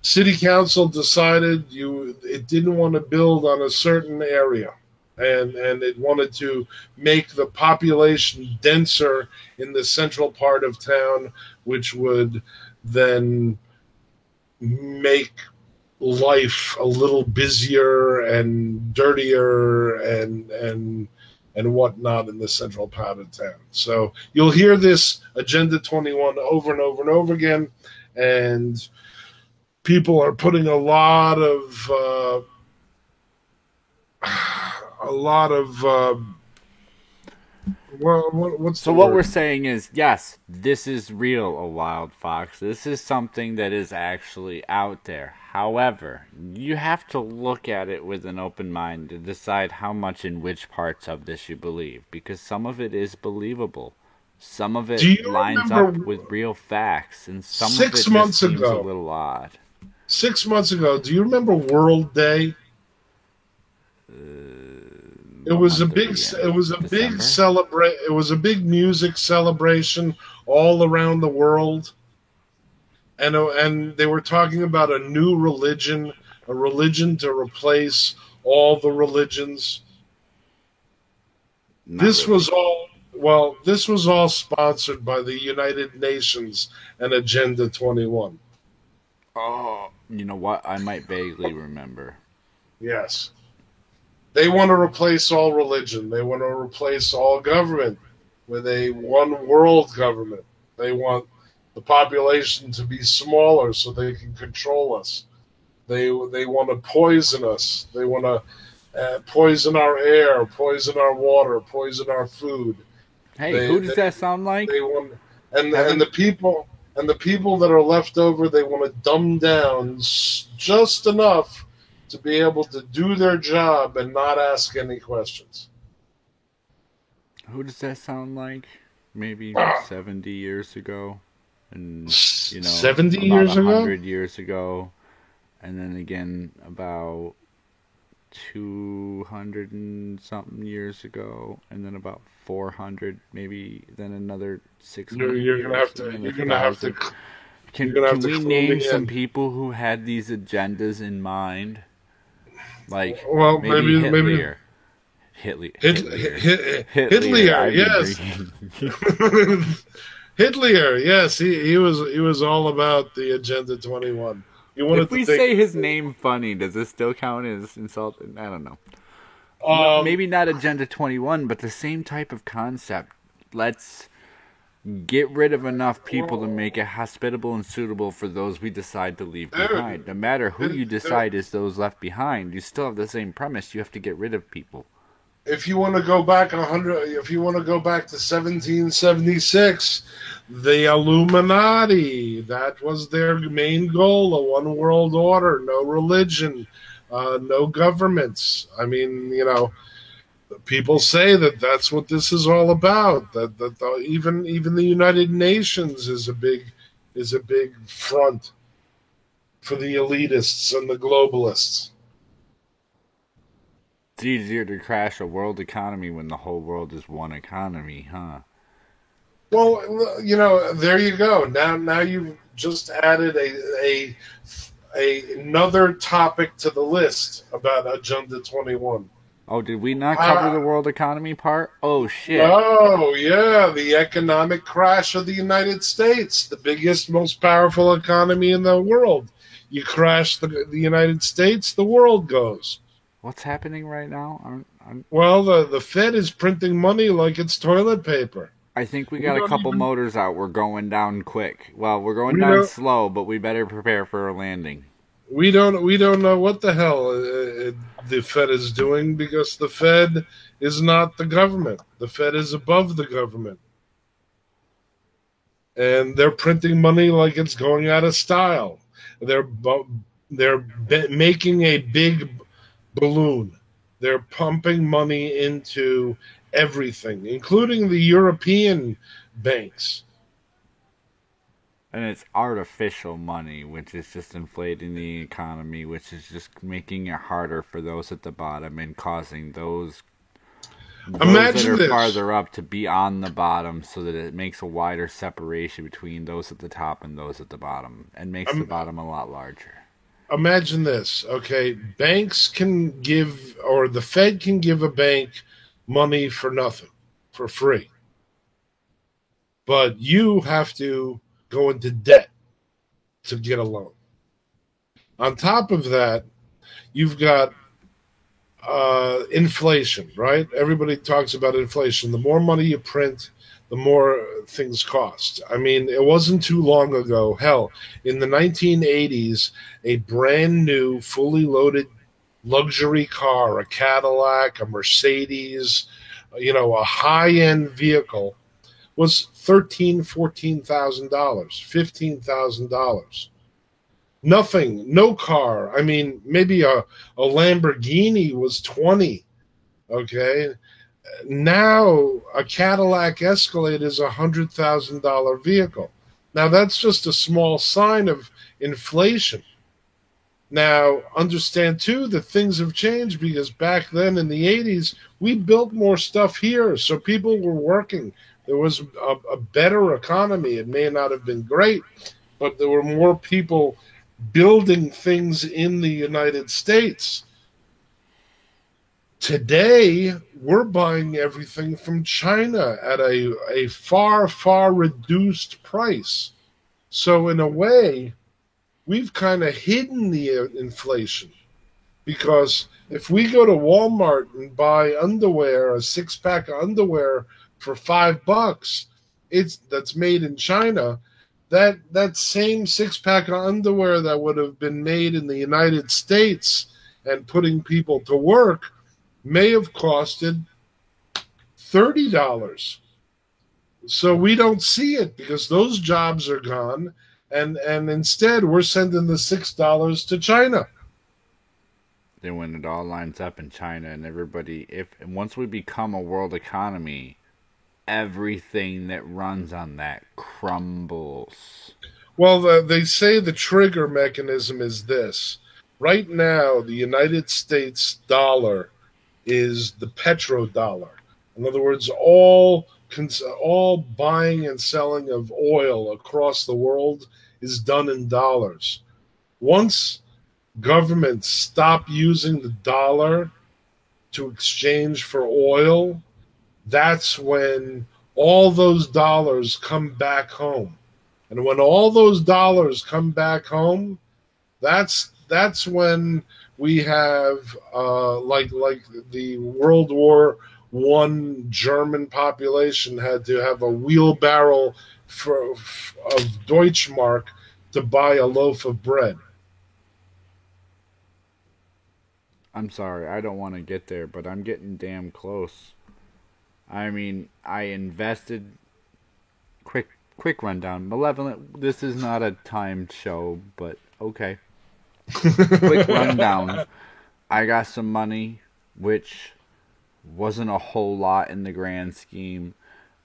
Speaker 2: city council decided it didn't want to build on a certain area. And it wanted to make the population denser in the central part of town, which would then make life a little busier and dirtier and whatnot in the central part of town. So you'll hear this Agenda 21 over and over and over again, and people are putting a lot of what's
Speaker 1: so what we're saying is, yes, this is real, a Wild Fox. This is something that is actually out there. However, you have to look at it with an open mind to decide how much in which parts of this you believe, because some of it is believable. Some of it lines up with real facts, and some of it just seems a little odd.
Speaker 2: 6 months ago, do you remember World Day? It was a big music celebration all around the world, and they were talking about a new religion, a religion to replace all the religions. This was all sponsored by the United Nations and Agenda 21.
Speaker 1: Oh, you know what? I might vaguely remember.
Speaker 2: Yes. They want to replace all religion. They want to replace all government with a one world government. They want the population to be smaller so they can control us. They want to poison us. They want to poison our air, poison our water, poison our food.
Speaker 1: Hey, who does that sound like?
Speaker 2: They want, and the people that are left over, they want to dumb down just enough to be able to do their job and not ask any questions.
Speaker 1: Who does that sound like? Maybe 70 years ago, and
Speaker 2: 70 years ago,
Speaker 1: 100 years ago, and then again about 200 and something years ago, and then about 400, maybe then another 600.
Speaker 2: You're gonna have to.
Speaker 1: Can we name some people who had these agendas in mind? Like,
Speaker 2: well,
Speaker 1: maybe Hitler,
Speaker 2: yes. Hitler, yes, he was all about the Agenda 21.
Speaker 1: If we say his name funny, does it still count as insulting? I don't know. Maybe not Agenda 21, but the same type of concept. Let's Get rid of enough people to make it hospitable and suitable for those we decide to leave
Speaker 2: Dude,
Speaker 1: behind. No matter who you
Speaker 2: dude,
Speaker 1: decide is those left behind, you still have the same premise. You have to get rid of people.
Speaker 2: if you want to go back 100, if you want to go back to 1776, the Illuminati, that was their main goal: a one world order, no religion, no governments. I mean, people say that that's what this is all about. Even the United Nations is a big front for the elitists and the globalists.
Speaker 1: It's easier to crash a world economy when the whole world is one economy, huh?
Speaker 2: Well, there you go. Now you've just added another topic to the list about Agenda 21.
Speaker 1: Oh, did we not cover the world economy part? Oh, shit.
Speaker 2: Oh, yeah, the economic crash of the United States, the biggest, most powerful economy in the world. You crash the United States, the world goes.
Speaker 1: What's happening right now?
Speaker 2: Well, the Fed is printing money like it's toilet paper.
Speaker 1: I think we got a couple motors out. We're going down quick. Well, we're going down slow, but we better prepare for a landing.
Speaker 2: We don't know what the hell the Fed is doing, because the Fed is not the government. The Fed is above the government. And they're printing money like it's going out of style. They're making a big balloon. They're pumping money into everything, including the European banks.
Speaker 1: And it's artificial money, which is just inflating the economy, which is just making it harder for those at the bottom and causing those that are farther up to be on the bottom, so that it makes a wider separation between those at the top and those at the bottom, and makes the bottom a lot larger.
Speaker 2: Imagine this, okay? Banks can give, or the Fed can give a bank money for nothing, for free. But you have to go into debt to get a loan. On top of that, you've got inflation, right? Everybody talks about inflation. The more money you print, the more things cost. I mean, it wasn't too long ago. Hell, in the 1980s, a brand new, fully loaded luxury car, a Cadillac, a Mercedes, a high-end vehicle, was $13,000, $14,000, $15,000. Nothing, no car. I mean, maybe a Lamborghini was 20. Okay. Now a Cadillac Escalade is $100,000 vehicle. Now that's just a small sign of inflation. Now understand too that things have changed, because back then in the 80s we built more stuff here, so people were working. There was a better economy. It may not have been great, but there were more people building things in the United States. Today, we're buying everything from China at a far, far reduced price. So in a way, we've kind of hidden the inflation, because if we go to Walmart and buy underwear, a 6-pack of underwear for $5, that's made in China, that same 6-pack of underwear that would have been made in the United States and putting people to work may have costed $30. So we don't see it because those jobs are gone, and instead we're sending the $6 to China.
Speaker 1: Then when it all lines up in China and everybody, once we become a world economy, everything that runs on that crumbles.
Speaker 2: Well, they say the trigger mechanism is this. Right now, the United States dollar is the petrodollar. In other words, all buying and selling of oil across the world is done in dollars. Once governments stop using the dollar to exchange for oil, that's when all those dollars come back home. And when all those dollars come back home, that's when we have like the World War one German population had to have a wheelbarrow of Deutschmark to buy a loaf of bread.
Speaker 1: I'm sorry, I don't want to get there, but I'm getting damn close. I mean, I invested. Quick rundown. Malevolent. This is not a timed show, but okay. Quick rundown. I got some money, which wasn't a whole lot in the grand scheme,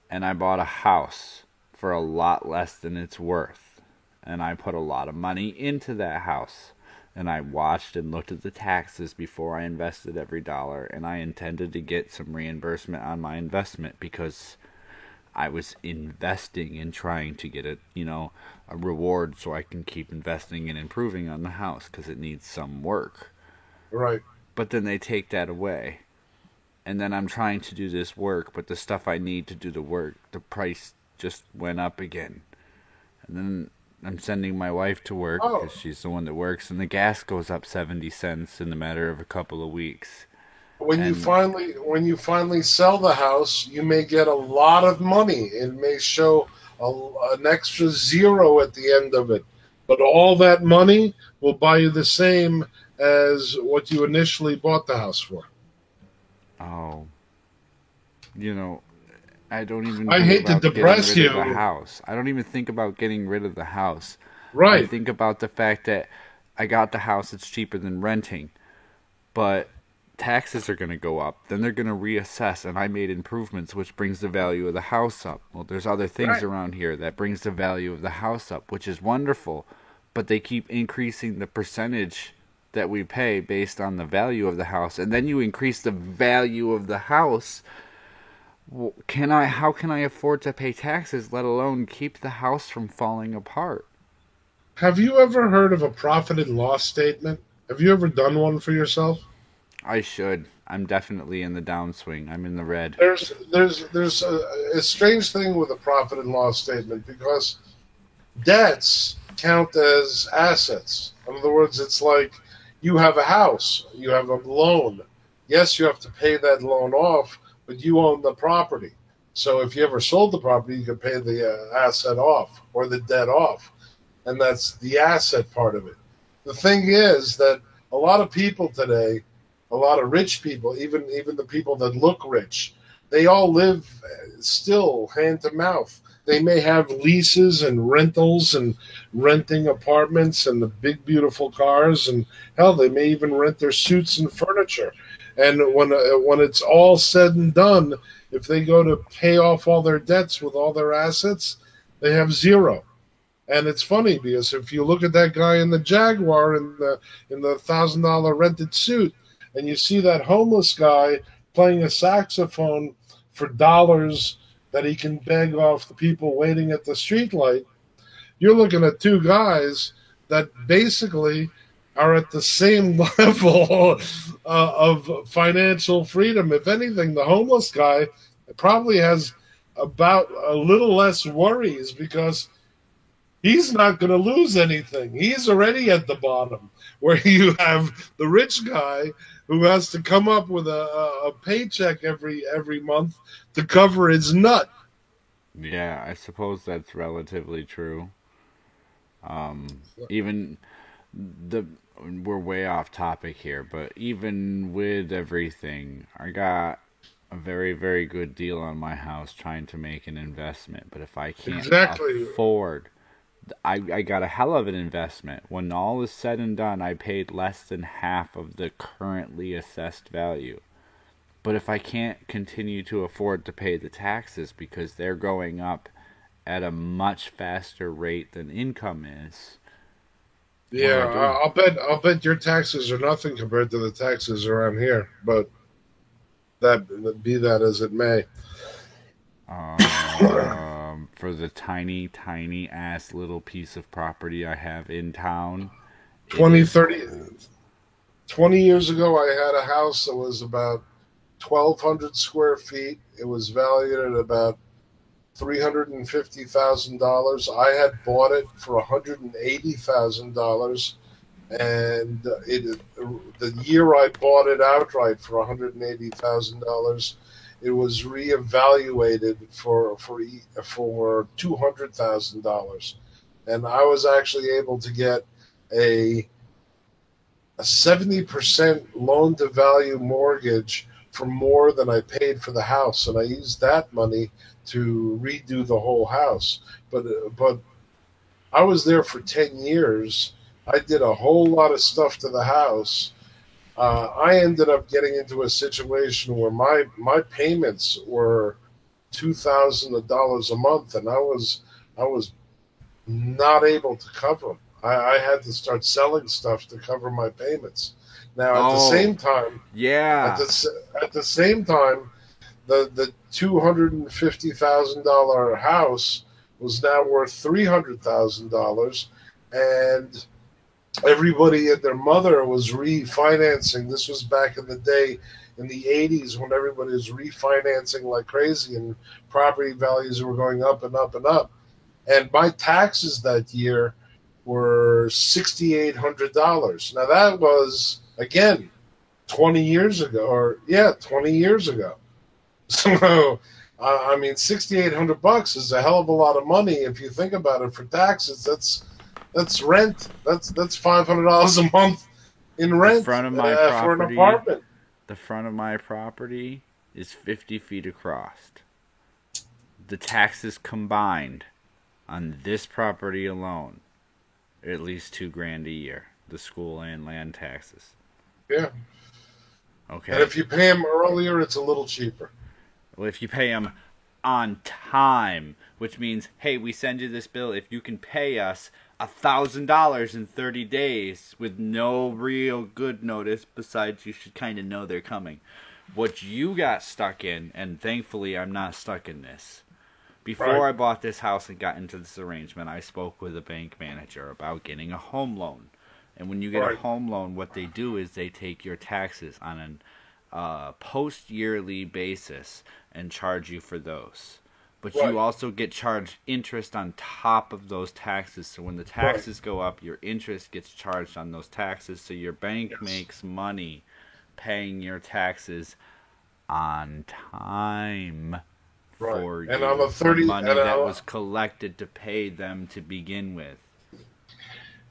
Speaker 1: and I bought a house for a lot less than it's worth. And I put a lot of money into that house. And I watched and looked at the taxes before I invested every dollar, and I intended to get some reimbursement on my investment because I was investing and trying to get a reward so I can keep investing and improving on the house because it needs some work.
Speaker 2: Right.
Speaker 1: But then they take that away. And then I'm trying to do this work, but the stuff I need to do the work, the price just went up again. And then I'm sending my wife to work because she's the one that works, and the gas goes up 70 cents in the matter of a couple of weeks.
Speaker 2: When you finally sell the house, you may get a lot of money. It may show an extra zero at the end of it, but all that money will buy you the same as what you initially bought the house for.
Speaker 1: Oh, I don't even.
Speaker 2: I hate to depress you.
Speaker 1: The house. I don't even think about getting rid of the house.
Speaker 2: Right.
Speaker 1: I think about the fact that I got the house. It's cheaper than renting, but taxes are going to go up. Then they're going to reassess, and I made improvements, which brings the value of the house up. Well, there's other things around here that brings the value of the house up, which is wonderful. But they keep increasing the percentage that we pay based on the value of the house, and then you increase the value of the house. Well, how can I afford to pay taxes, let alone keep the house from falling apart?
Speaker 2: Have you ever heard of a profit and loss statement? Have you ever done one for yourself?
Speaker 1: I should. I'm definitely in the downswing. I'm in the red.
Speaker 2: There's a strange thing with a profit and loss statement because debts count as assets. In other words, it's like you have a house, you have a loan. Yes, you have to pay that loan off, but you own the property. So if you ever sold the property, you could pay the asset off or the debt off. And that's the asset part of it. The thing is that a lot of people today, a lot of rich people, even the people that look rich, they all live still hand to mouth. They may have leases and rentals and renting apartments and the big, beautiful cars. And hell, they may even rent their suits and furniture. And when it's all said and done, if they go to pay off all their debts with all their assets, they have zero. And it's funny because if you look at that guy in the Jaguar in the $1,000 rented suit, and you see that homeless guy playing a saxophone for dollars that he can beg off the people waiting at the streetlight, you're looking at two guys that basically are at the same level of financial freedom. If anything, the homeless guy probably has about a little less worries because he's not going to lose anything. He's already at the bottom, where you have the rich guy who has to come up with a paycheck every month to cover his nut.
Speaker 1: Yeah, I suppose that's relatively true. Even we're way off topic here, but even with everything, I got a very, very good deal on my house trying to make an investment. But if I can't afford, I got a hell of an investment. When all is said and done, I paid less than half of the currently assessed value. But if I can't continue to afford to pay the taxes because they're going up at a much faster rate than income is.
Speaker 2: Yeah, I'll bet your taxes are nothing compared to the taxes around here. But be that as it may.
Speaker 1: For the tiny, tiny ass little piece of property I have in town.
Speaker 2: 20 years ago, I had a house that was about 1,200 square feet. It was valued at about $350,000. I had bought it for $180,000, and the year I bought it outright for $180,000, it was reevaluated for $200,000, and I was actually able to get a 70% loan to value mortgage for more than I paid for the house, and I used that money to redo the whole house. But I was there for 10 years. I did a whole lot of stuff to the house. I ended up getting into a situation where my payments were $2,000 a month, and I was not able to cover them. I had to start selling stuff to cover my payments. Now, at the
Speaker 1: Oh,
Speaker 2: same time, at
Speaker 1: yeah.
Speaker 2: the same time, the $250,000 house was now worth $300,000, and everybody and their mother was refinancing. This was back in the day in the 80s when everybody was refinancing like crazy and property values were going up and up and up. And my taxes that year were $6,800. Now that was again 20 years ago, or yeah, 20 years ago. So I mean, $6,800 is a hell of a lot of money if you think about it. For taxes, that's rent. That's $500 a month in
Speaker 1: The
Speaker 2: rent
Speaker 1: front of my
Speaker 2: for an
Speaker 1: property,
Speaker 2: apartment.
Speaker 1: the front of my property is 50 feet across. The taxes combined on this property alone are at least 2 grand a year. The school and land taxes.
Speaker 2: Yeah, and
Speaker 1: Okay.
Speaker 2: if you pay them earlier, it's a little cheaper.
Speaker 1: Well, if you pay them on time, which means, hey, we send you this bill if you can pay us $1,000 in 30 days with no real good notice. Besides, you should kind of know they're coming. What you got stuck in, and thankfully I'm not stuck in this.
Speaker 2: Right,
Speaker 1: Before I bought this house and got into this arrangement, I spoke with a bank manager about getting a home loan. And when you get a
Speaker 2: right,
Speaker 1: home loan, what they do is they take your taxes on an post-yearly basis and charge you for those. But you
Speaker 2: right,
Speaker 1: also get charged interest on top of those taxes. So when the
Speaker 2: right.
Speaker 1: taxes go up, your interest gets charged on those taxes. So your bank
Speaker 2: Yes,
Speaker 1: makes money paying your taxes on time
Speaker 2: right.
Speaker 1: for
Speaker 2: And on a
Speaker 1: you from
Speaker 2: 30
Speaker 1: money that was collected to pay them to begin with.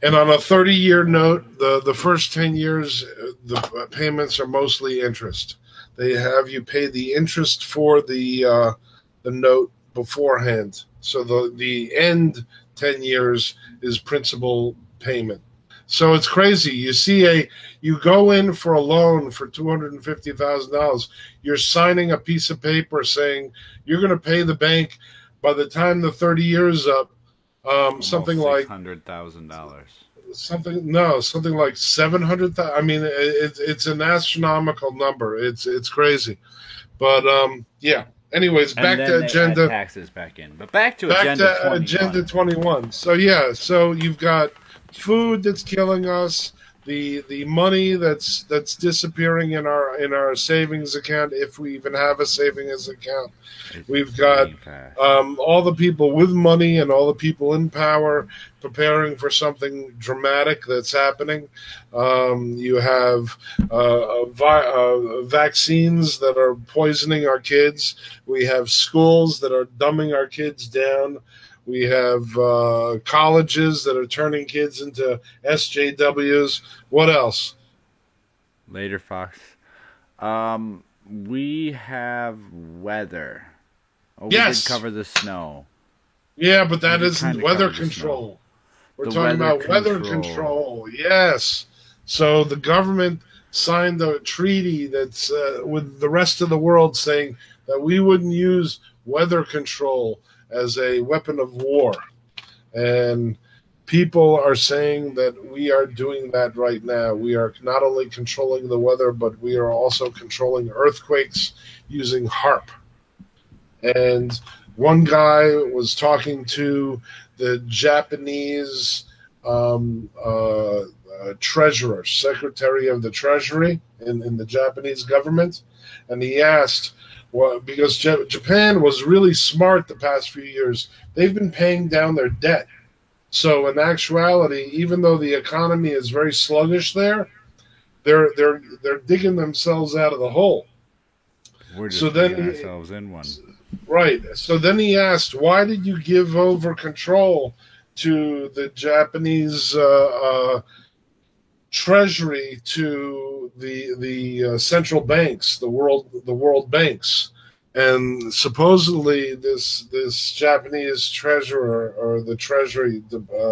Speaker 2: and on a 30-year note, the first 10 years, the payments are mostly interest. They have you pay the interest for the note beforehand. So the end 10 years is principal payment. So it's crazy. You go in for a loan for $250,000. You're signing a piece of paper saying you're going to pay the bank by the time the 30 years up.
Speaker 1: Almost
Speaker 2: Something
Speaker 1: six
Speaker 2: like
Speaker 1: hundred thousand dollars.
Speaker 2: something like 700,000. I mean, it's an astronomical number. It's crazy. But yeah. Anyways,
Speaker 1: And
Speaker 2: back
Speaker 1: then
Speaker 2: to
Speaker 1: they add
Speaker 2: agenda.
Speaker 1: taxes back in. But back to
Speaker 2: Back
Speaker 1: Agenda
Speaker 2: to Agenda
Speaker 1: 21.
Speaker 2: 21. So yeah, so you've got food that's killing us, the money that's disappearing in our savings account, if we even have a savings account.
Speaker 1: It's
Speaker 2: We've got
Speaker 1: fading fast.
Speaker 2: all the people with money and all the people in power preparing for something dramatic that's happening. You have vaccines that are poisoning our kids. We have schools that are dumbing our kids down. We have colleges that are turning kids into SJWs. What else?
Speaker 1: Later, Fox. We have weather. Oh, we did
Speaker 2: Yes.
Speaker 1: cover the snow.
Speaker 2: Yeah, but
Speaker 1: We
Speaker 2: that
Speaker 1: did kind
Speaker 2: isn't
Speaker 1: of
Speaker 2: weather
Speaker 1: cover the snow.
Speaker 2: control. We're
Speaker 1: The
Speaker 2: talking
Speaker 1: weather
Speaker 2: about weather
Speaker 1: control.
Speaker 2: control. Yes. So the government signed a treaty that's with the rest of the world saying that we wouldn't use weather control as a weapon of war. And people are saying that we are doing that right now. We are not only controlling the weather, but we are also controlling earthquakes using HARP. And one guy was talking to the Japanese treasurer, secretary of the treasury in the Japanese government, and he asked, well, because Japan was really smart the past few years, they've been paying down their debt. So in actuality, even though the economy is very sluggish there, they're digging themselves out of the hole.
Speaker 1: We're
Speaker 2: So
Speaker 1: just bringing
Speaker 2: then,
Speaker 1: ourselves in one.
Speaker 2: right. So then he asked, "Why did you give over control to the Japanese treasury, to the central banks, the world banks?" And supposedly, this Japanese treasurer, or the treasury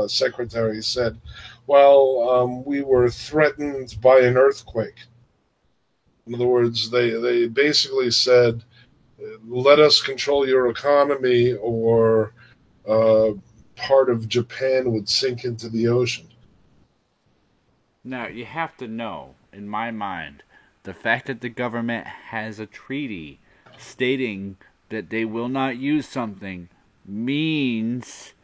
Speaker 2: secretary, said, "Well, we were threatened by an earthquake." In other words, they basically said, "Let us control your economy, or uh, part of Japan would sink into the ocean."
Speaker 1: Now, you have to know, in my mind, the fact that the government has a treaty stating that they will not use something means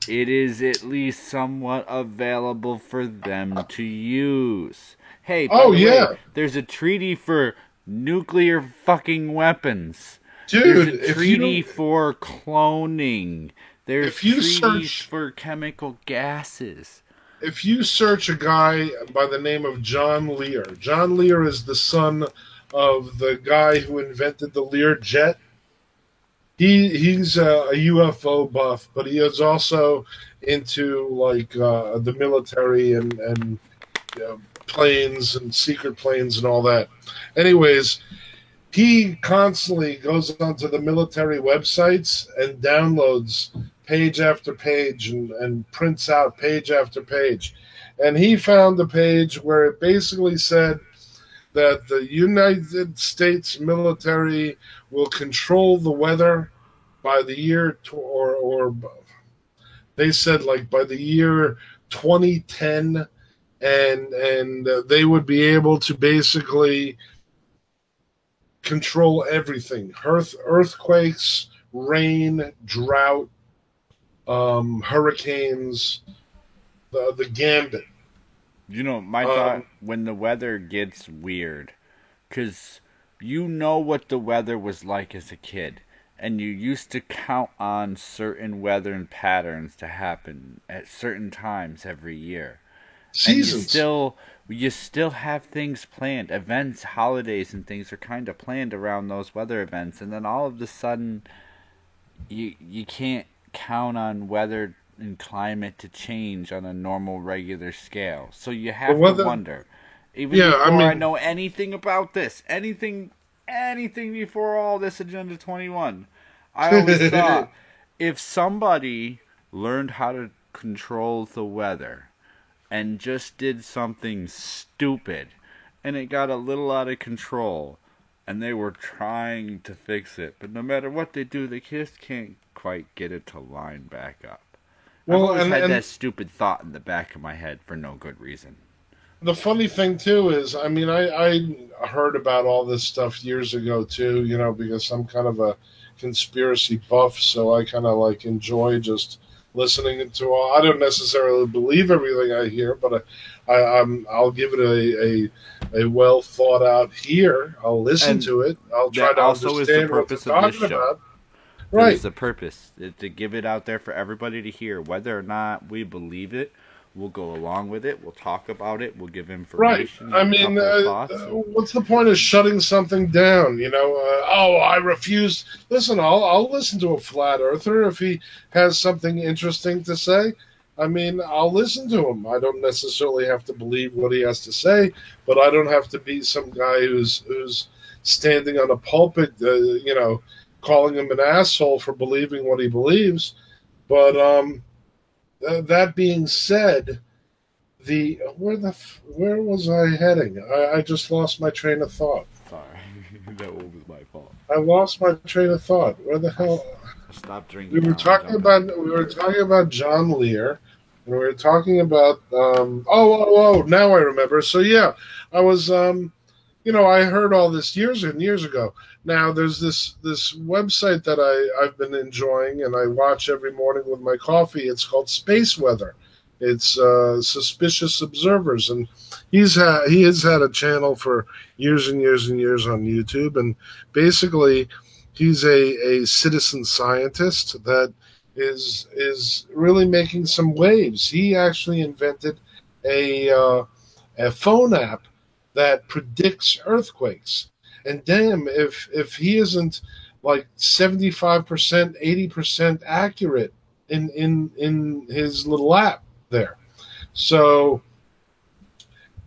Speaker 1: it is at least somewhat available for them to use. Hey, by
Speaker 2: Oh
Speaker 1: the way,
Speaker 2: yeah,
Speaker 1: there's a treaty for nuclear fucking weapons. There's a
Speaker 2: dude.
Speaker 1: treaty for cloning. There's
Speaker 2: If you
Speaker 1: treaties
Speaker 2: search
Speaker 1: for chemical gases.
Speaker 2: if you search a guy by the name of John Lear, John Lear is the son of the guy who invented the Lear jet. He's a UFO buff, but he is also into like the military, and planes and secret planes and all that. Anyways, he constantly goes onto the military websites and downloads page after page, and prints out page after page. And he found a page where it basically said that the United States military will control the weather by the year, or they said like by the year 2010, and they would be able to basically control everything: earthquakes, rain, drought, hurricanes, the gambit.
Speaker 1: You know, my thought
Speaker 2: Um,
Speaker 1: when the weather gets weird, because you know what the weather was like as a kid, and you used to count on certain weather and patterns to happen at certain times every year, and
Speaker 2: Seasons.
Speaker 1: you still have things planned, events, holidays, and things are kind of planned around those weather events, and then all of a sudden you can't count on weather and climate to change on a normal regular scale. So you
Speaker 2: The
Speaker 1: have to
Speaker 2: weather,
Speaker 1: wonder. Even
Speaker 2: yeah, I
Speaker 1: before I
Speaker 2: mean,
Speaker 1: know anything about this, anything before all this Agenda 21, I always thought if somebody learned how to control the weather and just did something stupid and it got a little out of control and they were trying to fix it, but no matter what they do, they just can't quite get it to line back up. I've
Speaker 2: well,
Speaker 1: always had
Speaker 2: and
Speaker 1: that stupid thought in the back of my head for no good reason.
Speaker 2: the funny thing too is, I mean, I heard about all this stuff years ago too, because I'm kind of a conspiracy buff, so I kind of like enjoy just listening to all. I don't necessarily believe everything I hear, but I'll give it a well thought out here. I'll listen
Speaker 1: And
Speaker 2: to it. I'll try
Speaker 1: that
Speaker 2: to
Speaker 1: also is the
Speaker 2: understand what they're
Speaker 1: purpose of this
Speaker 2: talking
Speaker 1: show.
Speaker 2: about.
Speaker 1: That is
Speaker 2: Right.
Speaker 1: the purpose, to give it out there for everybody to hear. Whether or not we believe it, we'll go along with it. We'll talk about it. We'll give
Speaker 2: Right.
Speaker 1: information
Speaker 2: I
Speaker 1: and a
Speaker 2: mean,
Speaker 1: couple of thoughts.
Speaker 2: what's the point of shutting something down? Oh, I refuse. Listen, I'll listen to a flat earther if he has something interesting to say. I mean, I'll listen to him. I don't necessarily have to believe what he has to say, but I don't have to be some guy who's standing on a pulpit, calling him an asshole for believing what he believes. But that being said, the where was I heading? I just lost my train of thought.
Speaker 1: Sorry, that was my fault.
Speaker 2: I lost my train of thought. Where the
Speaker 1: I,
Speaker 2: hell?
Speaker 1: I stopped
Speaker 2: We
Speaker 1: drinking
Speaker 2: were
Speaker 1: now. I'm
Speaker 2: talking
Speaker 1: jumping.
Speaker 2: about we were talking about John Lear, and we were talking about oh, now I remember. So yeah, I was I heard all this years and years ago. Now there's this website that I've been enjoying, and I watch every morning with my coffee. It's called Space Weather. It's Suspicious Observers, and he has had a channel for years and years and years on YouTube, and basically he's a citizen scientist that is really making some waves. He actually invented a a phone app that predicts earthquakes. And damn, if he isn't like 75%, 80% accurate in his little app there. So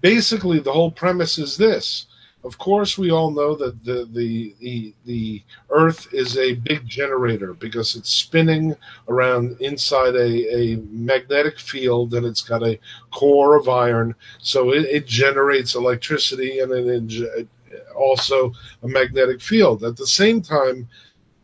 Speaker 2: basically, the whole premise is this. Of course, we all know that the Earth is a big generator because it's spinning around inside a magnetic field, and it's got a core of iron, so it generates electricity, and then also a magnetic field. At the same time,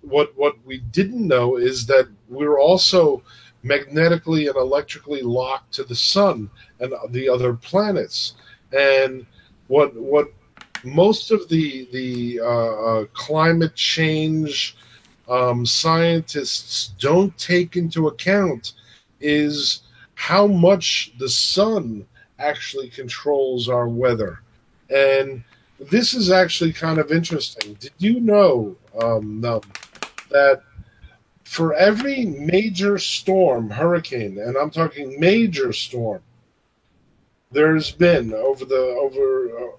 Speaker 2: what we didn't know is that we're also magnetically and electrically locked to the sun and the other planets. And what most of the climate change scientists don't take into account is how much the sun actually controls our weather. And this is actually kind of interesting. Did you know, that for every major storm, hurricane, and I'm talking major storm, there's been over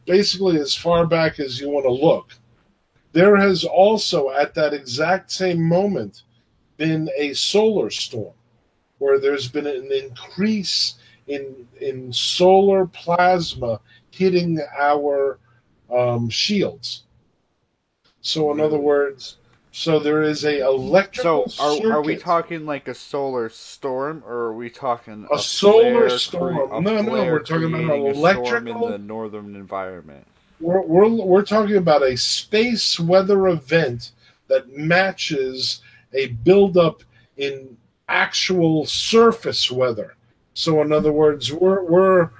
Speaker 2: basically as far back as you want to look, there has also at that exact same moment been a solar storm where there's been an increase in solar plasma hitting our shields. So in other
Speaker 1: Really?
Speaker 2: words, so there is a electrical
Speaker 1: So are we
Speaker 2: circuit,
Speaker 1: talking like a solar storm, or are we talking
Speaker 2: a solar storm.
Speaker 1: a
Speaker 2: No,
Speaker 1: flare
Speaker 2: we're talking about
Speaker 1: creating
Speaker 2: an
Speaker 1: a storm in the
Speaker 2: electrical.
Speaker 1: northern environment?
Speaker 2: We're talking about a space weather event that matches a buildup in actual surface weather. So, in other words, we're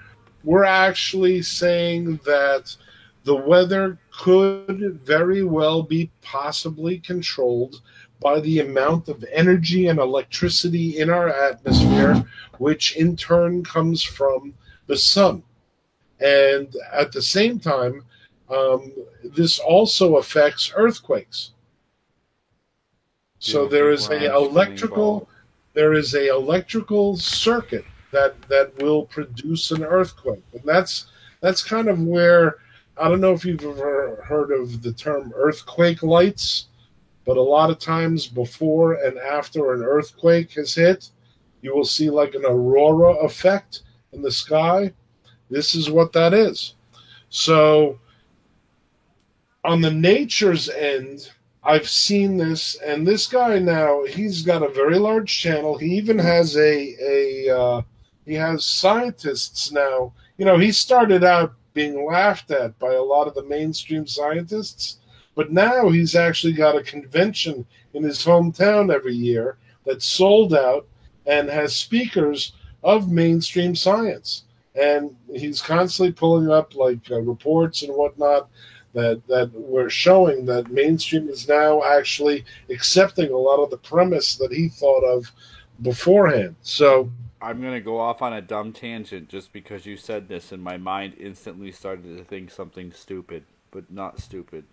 Speaker 2: actually saying that the weather could very well be possibly controlled by the amount of energy and electricity in our atmosphere, which in turn comes from the sun. And at the same time, this also affects earthquakes.
Speaker 1: You
Speaker 2: So
Speaker 1: don't
Speaker 2: there
Speaker 1: think
Speaker 2: is
Speaker 1: we're
Speaker 2: a
Speaker 1: on a spinning ball?
Speaker 2: electrical circuit that will produce an earthquake, and that's kind of where I don't know if you've ever heard of the term earthquake lights, but a lot of times before and after an earthquake has hit, you will see like an aurora effect in the sky. This is what that is. So on the nature's end, I've seen this, and this guy now he's got a very large channel. He even has he has scientists now. You know, he started out being laughed at by a lot of the mainstream scientists, but now he's actually got a convention in his hometown every year that's sold out and has speakers of mainstream science. And he's constantly pulling up like reports and whatnot that were showing that mainstream is now actually accepting a lot of the premise that he thought of beforehand. So
Speaker 1: I'm gonna go off on a dumb tangent just because you said this, and my mind instantly started to think something stupid, but not stupid.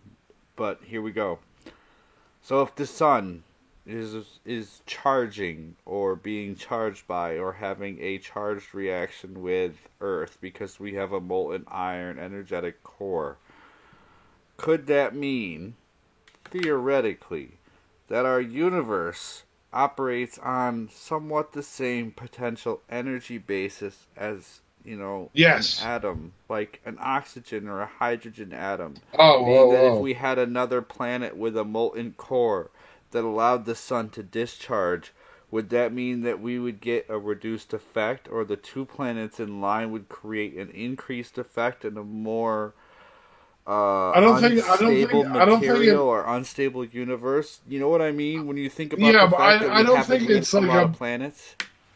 Speaker 1: But here we go. So if the sun is charging or being charged by or having a charged reaction with Earth because we have a molten iron energetic core, could that mean theoretically that our universe operates on somewhat the same potential energy basis as, an
Speaker 2: yes.
Speaker 1: atom, like an oxygen or a hydrogen atom?
Speaker 2: Oh,
Speaker 1: Meaning that if
Speaker 2: oh.
Speaker 1: we had another planet with a molten core that allowed the sun to discharge, would that mean that we would get a reduced effect, or the two planets in line would create an increased effect and a more unstable
Speaker 2: I don't think
Speaker 1: material
Speaker 2: it.
Speaker 1: or unstable universe? You know what I mean? When you think about
Speaker 2: Yeah,
Speaker 1: the
Speaker 2: but
Speaker 1: fact that
Speaker 2: I
Speaker 1: we
Speaker 2: don't
Speaker 1: haven't
Speaker 2: think
Speaker 1: hit
Speaker 2: it's
Speaker 1: a
Speaker 2: like
Speaker 1: lot
Speaker 2: a.
Speaker 1: of planets?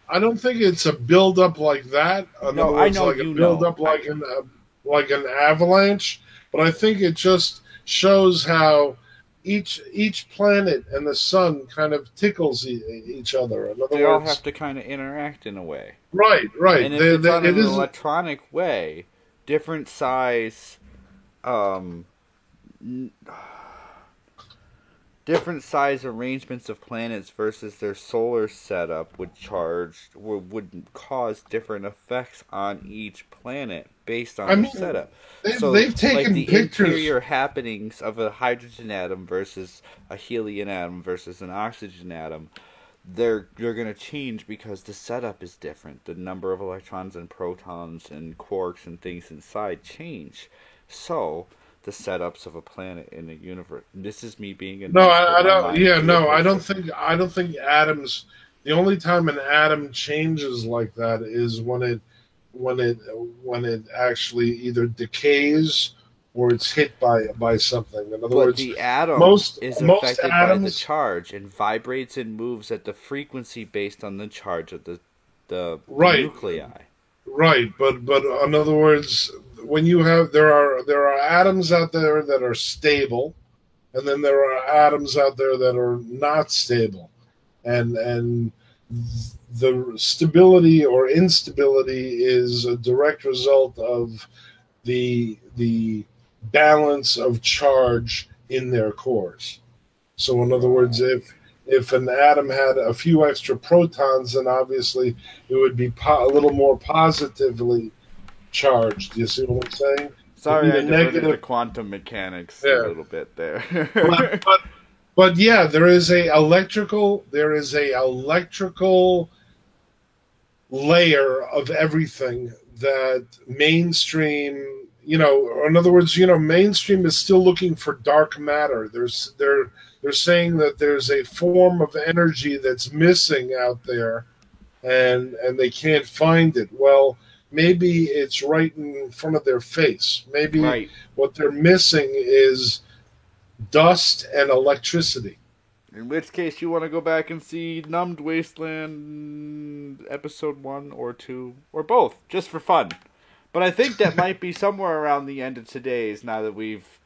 Speaker 2: I don't think it's a build up like that. In other
Speaker 1: No, I
Speaker 2: words,
Speaker 1: know
Speaker 2: like a
Speaker 1: you
Speaker 2: build
Speaker 1: know.
Speaker 2: up like an avalanche. But I think it just shows how each planet and the sun kind of tickles each other. In other
Speaker 1: They all have
Speaker 2: words,
Speaker 1: to kind of interact in a way.
Speaker 2: right, right.
Speaker 1: And if it's on
Speaker 2: It
Speaker 1: an
Speaker 2: is.
Speaker 1: electronic way, different size, um, different size arrangements of planets versus their solar setup would cause different effects on each planet based on
Speaker 2: I
Speaker 1: their
Speaker 2: mean,
Speaker 1: setup.
Speaker 2: they've
Speaker 1: So,
Speaker 2: they've
Speaker 1: like
Speaker 2: taken
Speaker 1: the
Speaker 2: pictures.
Speaker 1: interior happenings of a hydrogen atom versus a helium atom versus an oxygen atom, they're going to change because the setup is different. The number of electrons and protons and quarks and things inside change. So, the setups of a planet in the universe. This is me being a
Speaker 2: No,
Speaker 1: nerd, but
Speaker 2: I
Speaker 1: my
Speaker 2: don't.
Speaker 1: mind
Speaker 2: Yeah,
Speaker 1: drew a
Speaker 2: no,
Speaker 1: picture.
Speaker 2: I don't think atoms. The only time an atom changes like that is when it when it actually either decays or it's hit by something. In other
Speaker 1: But
Speaker 2: words,
Speaker 1: the atom
Speaker 2: most
Speaker 1: is
Speaker 2: most
Speaker 1: affected by the
Speaker 2: atoms,
Speaker 1: charge and vibrates and moves at the frequency based on the charge of the
Speaker 2: right,
Speaker 1: nuclei.
Speaker 2: right. But in other words, when you have there are atoms out there that are stable, and then there are atoms out there that are not stable, and the stability or instability is a direct result of the balance of charge in their cores. So, in other words,
Speaker 1: Right.
Speaker 2: if an atom had a few extra protons, then obviously it would be a little more positively charged. Do you see what I'm saying? If
Speaker 1: Sorry,
Speaker 2: you
Speaker 1: I
Speaker 2: had a
Speaker 1: diverted to
Speaker 2: negative,
Speaker 1: quantum mechanics a
Speaker 2: yeah.
Speaker 1: little bit
Speaker 2: But
Speaker 1: there.
Speaker 2: but but yeah, there is a electrical layer of everything that mainstream, in other words, mainstream is still looking for dark matter. They're saying that there's a form of energy that's missing out there, and they can't find it. Well, maybe it's right in front of their face. Maybe
Speaker 1: Right.
Speaker 2: what they're missing is dust and electricity.
Speaker 1: In which case, you want to go back and see Numbed Wasteland episode 1 or 2 or both, just for fun. But I think that might be somewhere around the end of today's. Now that we've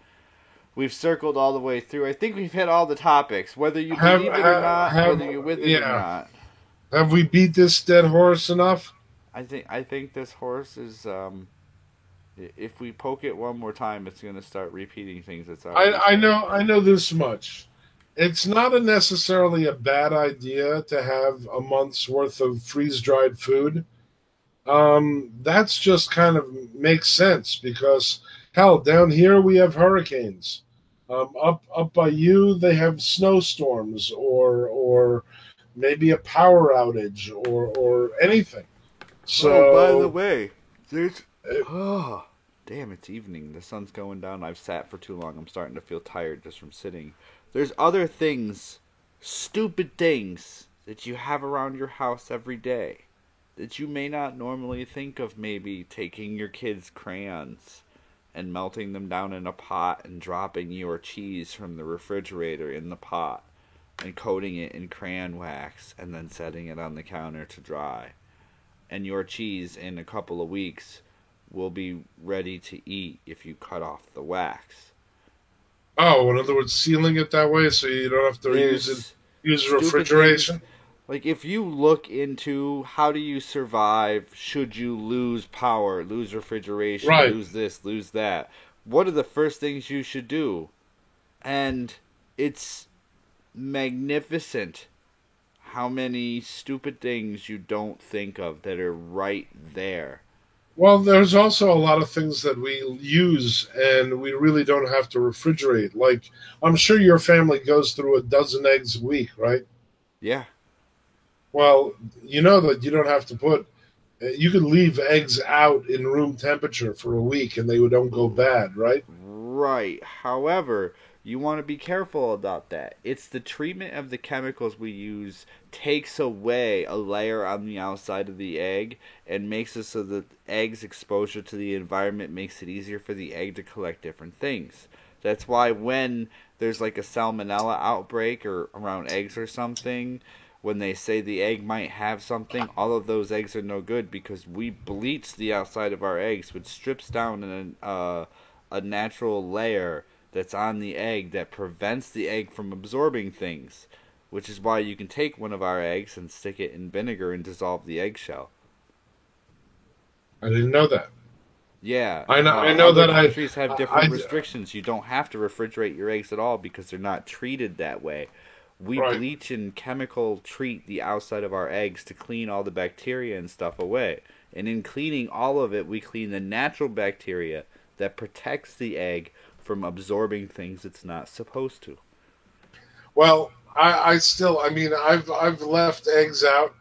Speaker 1: circled all the way through, I think we've hit all the topics, whether you believe it or not,
Speaker 2: Have
Speaker 1: whether you're with it or
Speaker 2: yeah?
Speaker 1: not.
Speaker 2: Have we beat this dead horse enough?
Speaker 1: I think this horse is if we poke it one more time, it's going to start repeating things it's already said.
Speaker 2: I know this much. It's not necessarily a bad idea to have a month's worth of freeze dried food. That's just kind of makes sense because hell, down here we have hurricanes. Up by you, they have snowstorms or maybe a power outage or anything.
Speaker 1: Oh, by the
Speaker 2: So
Speaker 1: way, there's.
Speaker 2: uh,
Speaker 1: Oh, damn, it's evening. The sun's going down. I've sat for too long. I'm starting to feel tired just from sitting. There's other things, stupid things, that you have around your house every day that you may not normally think of. Maybe taking your kids' crayons and melting them down in a pot and dropping your cheese from the refrigerator in the pot and coating it in crayon wax and then setting it on the counter to dry. And your cheese in a couple of weeks will be ready to eat if you cut off the wax.
Speaker 2: oh, in other words, sealing it that way so you don't have to
Speaker 1: There's
Speaker 2: use
Speaker 1: stupid things
Speaker 2: refrigeration.
Speaker 1: like if you look into how do you survive should you lose power, lose refrigeration,
Speaker 2: Right.
Speaker 1: lose this, lose that. What are the first things you should do? And it's magnificent how many stupid things you don't think of that are right there.
Speaker 2: Well, there's also a lot of things that we use and we really don't have to refrigerate. Like, I'm sure your family goes through a dozen eggs a week, right?
Speaker 1: Yeah.
Speaker 2: Well, you know that you don't have to put, you could leave eggs out in room temperature for a week and don't go bad, right?
Speaker 1: Right. However, you want to be careful about that. It's the treatment of the chemicals we use takes away a layer on the outside of the egg and makes it so that the egg's exposure to the environment makes it easier for the egg to collect different things. That's why when there's like a salmonella outbreak or around eggs or something, when they say the egg might have something, all of those eggs are no good because we bleach the outside of our eggs, which strips down a natural layer that's on the egg that prevents the egg from absorbing things, which is why you can take one of our eggs and stick it in vinegar and dissolve the eggshell.
Speaker 2: I didn't know that.
Speaker 1: Yeah,
Speaker 2: I know
Speaker 1: other
Speaker 2: that
Speaker 1: countries have different
Speaker 2: I
Speaker 1: restrictions. You don't have to refrigerate your eggs at all because they're not treated that way. We
Speaker 2: right.
Speaker 1: bleach and chemical treat the outside of our eggs to clean all the bacteria and stuff away. And in cleaning all of it, we clean the natural bacteria that protects the egg from absorbing things it's not supposed to.
Speaker 2: Well, I still, I mean, I've left eggs out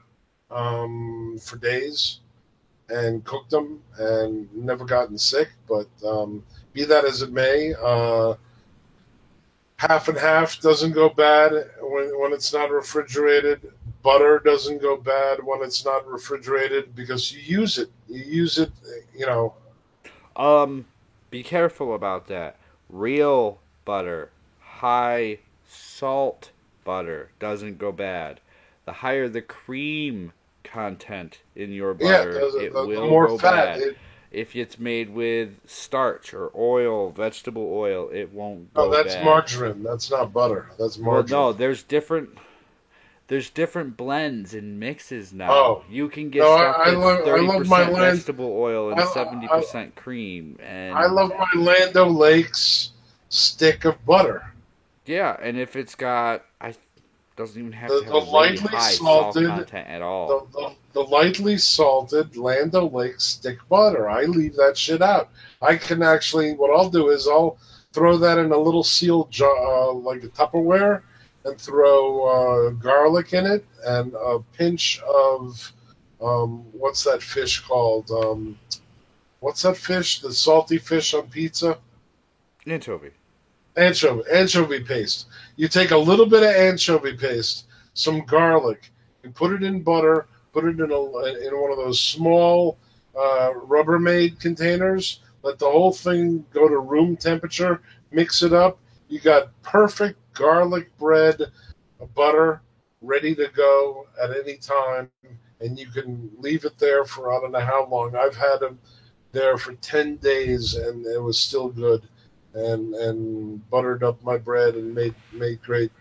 Speaker 2: for days and cooked them and never gotten sick. But be that as it may, half and half doesn't go bad when it's not refrigerated. Butter doesn't go bad when it's not refrigerated because you use it. You use it, you know.
Speaker 1: Um, be careful about that. Real butter, high salt butter doesn't go bad. The higher the cream content in your
Speaker 2: Yeah,
Speaker 1: butter, it
Speaker 2: the
Speaker 1: will
Speaker 2: more
Speaker 1: go
Speaker 2: fat.
Speaker 1: bad. If it's made with starch or oil, vegetable oil, it won't
Speaker 2: Oh,
Speaker 1: go
Speaker 2: that's
Speaker 1: bad.
Speaker 2: margarine. That's not butter. That's
Speaker 1: Well,
Speaker 2: margarine.
Speaker 1: no, there's different blends and mixes now.
Speaker 2: Oh
Speaker 1: You can get
Speaker 2: no,
Speaker 1: stuff that's
Speaker 2: I love my
Speaker 1: 30%
Speaker 2: land.
Speaker 1: vegetable oil and
Speaker 2: I
Speaker 1: 70% cream
Speaker 2: I
Speaker 1: and
Speaker 2: love my Lando Lakes stick of butter.
Speaker 1: yeah, and if it's got, I doesn't even have to have
Speaker 2: The
Speaker 1: a really
Speaker 2: lightly
Speaker 1: high salt
Speaker 2: salted,
Speaker 1: content at all.
Speaker 2: the lightly salted Lando Lakes stick butter. I leave that shit out. I can actually, what I'll do is I'll throw that in a little sealed jar, like a Tupperware, and throw garlic in it and a pinch of what's that fish called? What's that fish? The salty fish on pizza?
Speaker 1: Anchovy.
Speaker 2: Anchovy paste. You take a little bit of anchovy paste, some garlic, you put it in butter, put it in one of those small Rubbermaid containers. Let the whole thing go to room temperature. Mix it up. You got perfect garlic bread, butter ready to go at any time, and you can leave it there for I don't know how long. I've had them there for 10 days, and it was still good and buttered up my bread and made great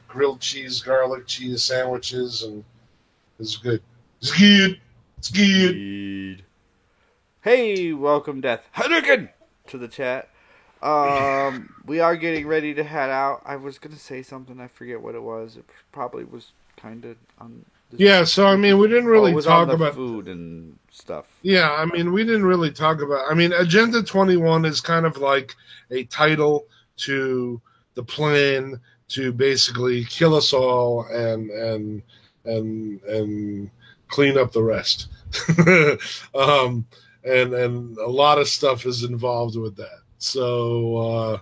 Speaker 2: grilled cheese, garlic cheese sandwiches, and it's good. It's good. It's good.
Speaker 1: Indeed. Hey, welcome Death Hadouken to the chat. We are getting ready to head out. I was gonna say something, I forget what it was. It probably was kind of on.
Speaker 2: Yeah, so I mean, we didn't
Speaker 1: Oh, it
Speaker 2: really
Speaker 1: was on
Speaker 2: talk
Speaker 1: the
Speaker 2: about.
Speaker 1: food and stuff.
Speaker 2: Yeah, I mean, we didn't really talk about. I mean, Agenda 21 is kind of like a title to the plan to basically kill us all and clean up the rest. And a lot of stuff is involved with that. So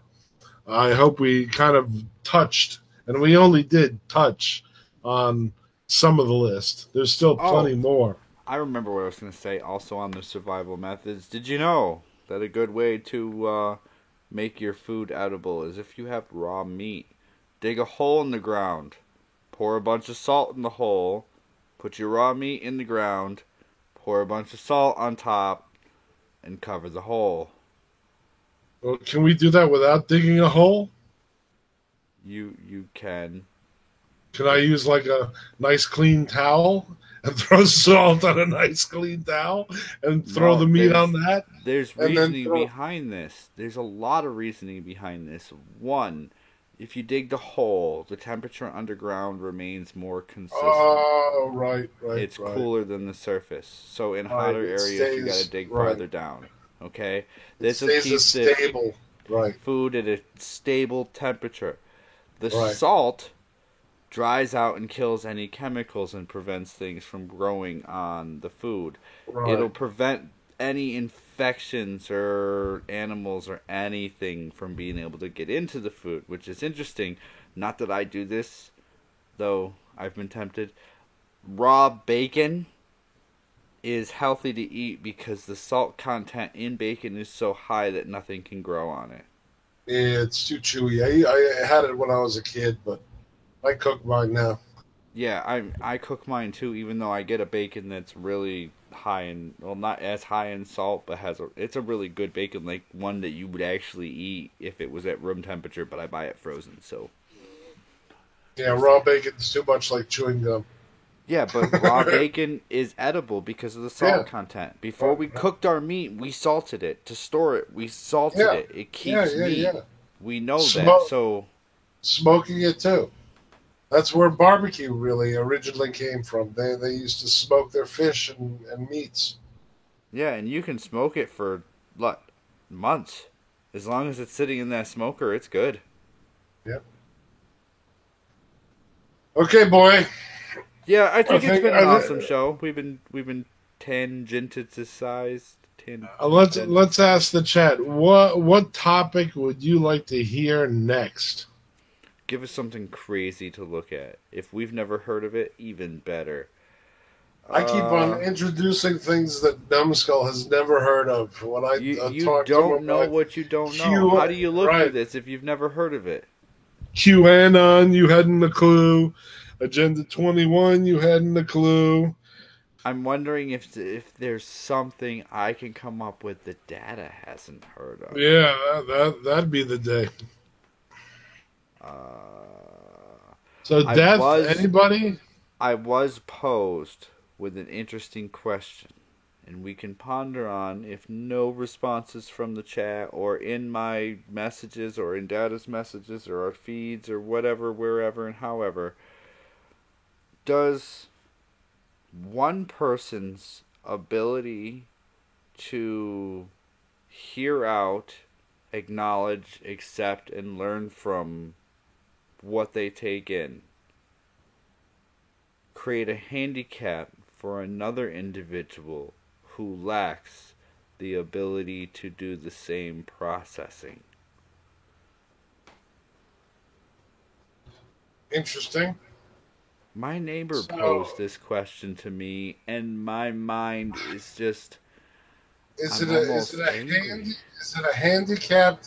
Speaker 2: I hope we kind of touched, and we only did touch on some of the list. There's still plenty
Speaker 1: Oh,
Speaker 2: more.
Speaker 1: I remember what I was going to say also on the survival methods. Did you know that a good way to make your food edible is if you have raw meat? Dig a hole in the ground, pour a bunch of salt in the hole, put your raw meat in the ground, pour a bunch of salt on top, and cover the hole.
Speaker 2: Well, can we do that without digging a hole?
Speaker 1: You can.
Speaker 2: Can I use like a nice clean towel and throw salt on a nice clean towel and throw
Speaker 1: No,
Speaker 2: the meat on that?
Speaker 1: there's
Speaker 2: And then
Speaker 1: reasoning
Speaker 2: throw.
Speaker 1: behind this. There's a lot of reasoning behind this. One, if you dig the hole, the temperature underground remains more consistent.
Speaker 2: Oh, right, right,
Speaker 1: It's
Speaker 2: right.
Speaker 1: cooler than the surface. So in
Speaker 2: Right.
Speaker 1: hotter
Speaker 2: It
Speaker 1: areas, you got to
Speaker 2: stays
Speaker 1: dig
Speaker 2: right.
Speaker 1: farther down. Okay,
Speaker 2: It
Speaker 1: this will
Speaker 2: stays a
Speaker 1: keep the
Speaker 2: stable. Right,
Speaker 1: food at a stable temperature. The
Speaker 2: right,
Speaker 1: salt dries out and kills any chemicals and prevents things from growing on the food. It'll
Speaker 2: right.
Speaker 1: prevent any infections or animals or anything from being able to get into the food, which is interesting. Not that I do this, though I've been tempted. Raw bacon is healthy to eat because the salt content in bacon is so high that nothing can grow on it.
Speaker 2: It's too chewy. I had it when I was a kid, but I cook mine now.
Speaker 1: Yeah, I cook mine too, even though I get a bacon that's really high in, well, not as high in salt, but it's a really good bacon, like one that you would actually eat if it was at room temperature, but I buy it frozen. So
Speaker 2: Yeah, raw bacon's too much like chewing gum.
Speaker 1: Yeah, but raw bacon is edible because of the salt content. Before we cooked our meat, we salted it. To store it, we salted it. It keeps meat. We know that. So
Speaker 2: smoking it too. That's where barbecue really originally came from. They used to smoke their fish and meats.
Speaker 1: Yeah, and you can smoke it for months. As long as it's sitting in that smoker, it's good.
Speaker 2: Yep. Okay, boy.
Speaker 1: Yeah, I think it's been an awesome show. We've been tangentiticized.
Speaker 2: Let's ask the chat. What topic would you like to hear next?
Speaker 1: Give us something crazy to look at. If we've never heard of it, even better.
Speaker 2: I keep on introducing things that Numbskull has never heard of. When
Speaker 1: you don't know what you don't know. How do you look for this if you've never heard of it?
Speaker 2: QAnon, you hadn't a clue. Agenda 21, you hadn't a clue.
Speaker 1: I'm wondering if there's something I can come up with that Data hasn't heard of.
Speaker 2: Yeah, that'd be the day. So, anybody?
Speaker 1: I was posed with an interesting question, and we can ponder on if no responses from the chat or in my messages or in Data's messages or our feeds or whatever, wherever and however. Does one person's ability to hear out, acknowledge, accept, and learn from what they take in create a handicap for another individual who lacks the ability to do the same processing?
Speaker 2: Interesting.
Speaker 1: My neighbor posed this question to me, and my mind is just.
Speaker 2: Is it a handicap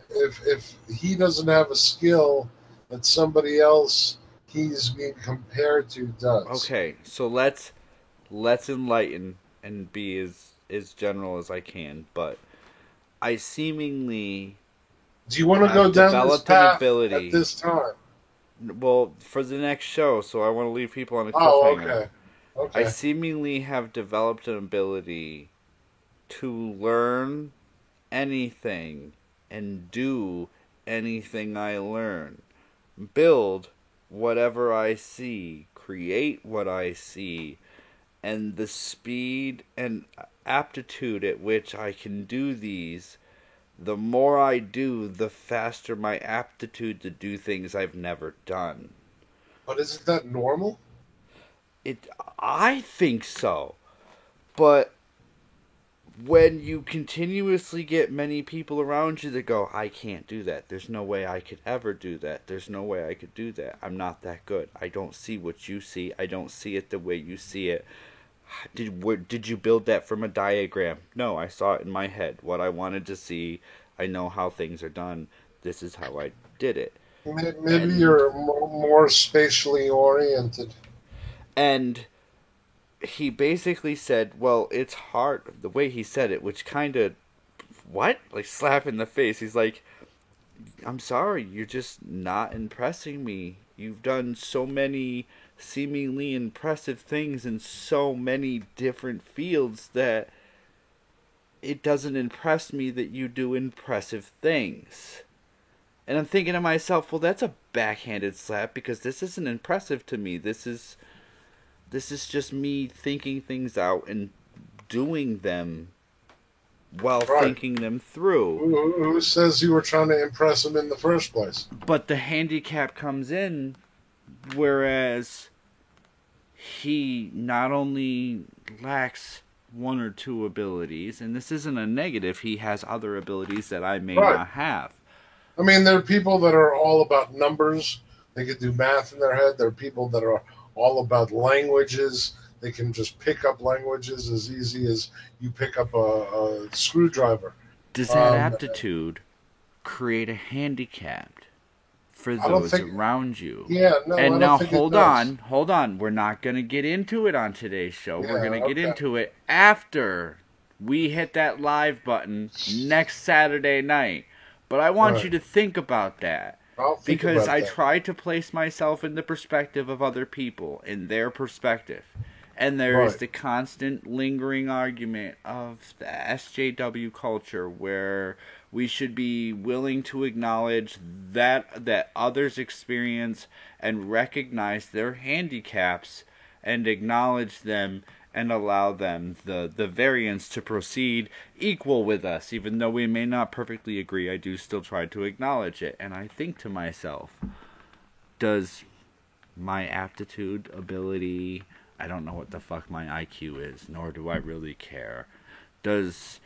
Speaker 2: if he doesn't have a skill that somebody else he's being compared to does?
Speaker 1: Okay, so let's enlighten and be as general as I can, but I seemingly.
Speaker 2: Do you want to go down this path at this time?
Speaker 1: Well, for the next show, so I want to leave people on a cliffhanger.
Speaker 2: Oh, okay.
Speaker 1: I seemingly have developed an ability to learn anything and do anything I learn. Build whatever I see, create what I see, and the speed and aptitude at which I can do these. The more I do, the faster my aptitude to do things I've never done.
Speaker 2: But isn't that normal?
Speaker 1: I think so. But when you continuously get many people around you that go, I can't do that. There's no way I could ever do that. There's no way I could do that. I'm not that good. I don't see what you see. I don't see it the way you see it. Did you build that from a diagram? No, I saw it in my head. What I wanted to see, I know how things are done. This is how I did it.
Speaker 2: Maybe you're more spatially oriented.
Speaker 1: And he basically said, well, it's hard. The way he said it, which kind of, what? Like slap in the face. He's like, I'm sorry, you're just not impressing me. You've done so many seemingly impressive things in so many different fields that it doesn't impress me that you do impressive things. And I'm thinking to myself, well, that's a backhanded slap because this isn't impressive to me. This is just me thinking things out and doing them while thinking them through.
Speaker 2: Who says you were trying to impress him in the first place?
Speaker 1: But the handicap comes in, whereas he not only lacks one or two abilities, and this isn't a negative, he has other abilities that I may not have.
Speaker 2: I mean, there are people that are all about numbers. They can do math in their head. There are people that are all about languages. They can just pick up languages as easy as you pick up a screwdriver.
Speaker 1: Does that aptitude create a handicap for those around you?
Speaker 2: Yeah, no.
Speaker 1: And now hold on. We're not going to get into it on today's show. Yeah, we're going to get into it after we hit that live button next Saturday night. But I want you to think about that.
Speaker 2: I'll think
Speaker 1: because
Speaker 2: about
Speaker 1: I
Speaker 2: that.
Speaker 1: try to place myself in the perspective of other people, in their perspective. And there is
Speaker 2: Right.
Speaker 1: the constant lingering argument of the SJW culture where we should be willing to acknowledge that others experience and recognize their handicaps and acknowledge them and allow them the variance to proceed equal with us. Even though we may not perfectly agree, I do still try to acknowledge it. And I think to myself, does my aptitude, ability, I don't know what the fuck my IQ is, nor do I really care. Does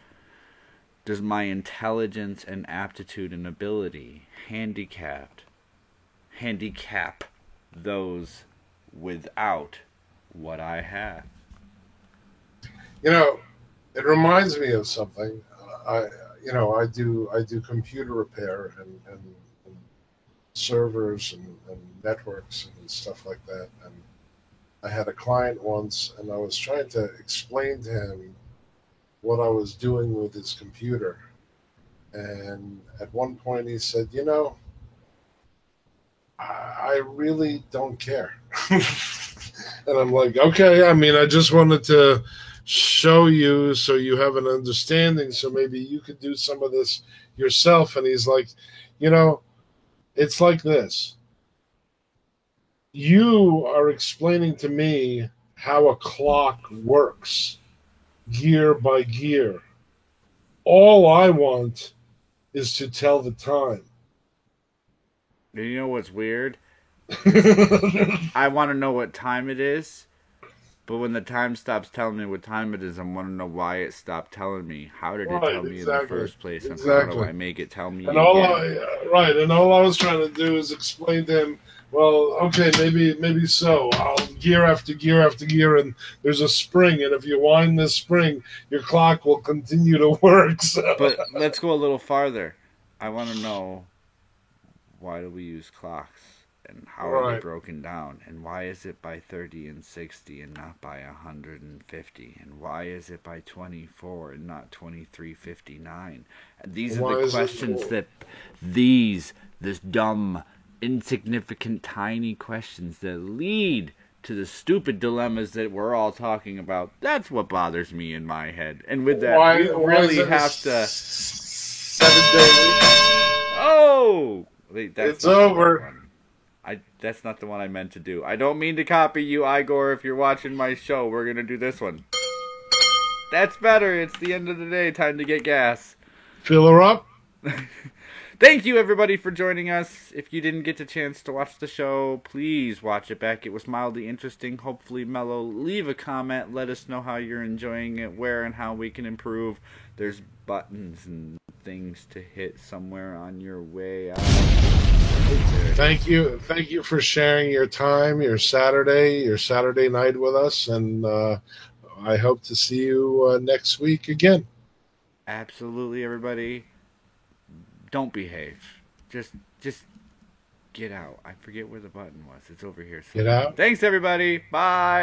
Speaker 1: my intelligence and aptitude and ability handicap those without what I have?
Speaker 2: You know, it reminds me of something. I do computer repair and servers and networks and stuff like that. And I had a client once, and I was trying to explain to him what I was doing with his computer. And at one point, he said, I really don't care. And I'm like, okay, I mean, I just wanted to show you so you have an understanding, so maybe you could do some of this yourself. And he's like, you know, it's like this. You are explaining to me how a clock works gear by gear. All I want is to tell the time.
Speaker 1: You know what's weird? I want to know what time it is, but when the time stops telling me what time it is, I want to know why it stopped telling me. How did it
Speaker 2: Right,
Speaker 1: tell me in the
Speaker 2: exactly.
Speaker 1: first place, and how do
Speaker 2: Exactly.
Speaker 1: I make it tell me
Speaker 2: And all
Speaker 1: again?
Speaker 2: and all I was trying to do is explain to him. Well, okay, maybe so. I'll gear after gear after gear, and there's a spring, and if you wind this spring, your clock will continue to work. So.
Speaker 1: But let's go a little farther. I want to know, why do we use clocks? And how are they
Speaker 2: Right.
Speaker 1: broken down? And why is it by 30 and 60 and not by 150? And why is it by 24 and not 23:59? And these are
Speaker 2: Why
Speaker 1: the
Speaker 2: is
Speaker 1: questions
Speaker 2: it?
Speaker 1: this dumb, insignificant, tiny questions that lead to the stupid dilemmas that we're all talking about. That's what bothers me in my head. And with that,
Speaker 2: Why?
Speaker 1: we
Speaker 2: Why is
Speaker 1: really
Speaker 2: it
Speaker 1: have to...
Speaker 2: 7-day week?
Speaker 1: Oh! Wait, that's
Speaker 2: It's
Speaker 1: not the right
Speaker 2: over.
Speaker 1: one. That's not the one I meant to do. I don't mean to copy you, Igor. If you're watching my show, we're gonna do this one. That's better. It's the end of the day. Time to get gas.
Speaker 2: Fill her up.
Speaker 1: Thank you, everybody, for joining us. If you didn't get a chance to watch the show, please watch it back. It was mildly interesting, hopefully mellow. Leave a comment. Let us know how you're enjoying it, where and how we can improve. There's buttons and things to hit somewhere on your way out.
Speaker 2: Thank you for sharing your time, your Saturday night with us, and I hope to see you next week again.
Speaker 1: Absolutely, everybody. Don't behave. Just get out. I forget where the button was. It's over here.
Speaker 2: Get out.
Speaker 1: Thanks, everybody. Bye.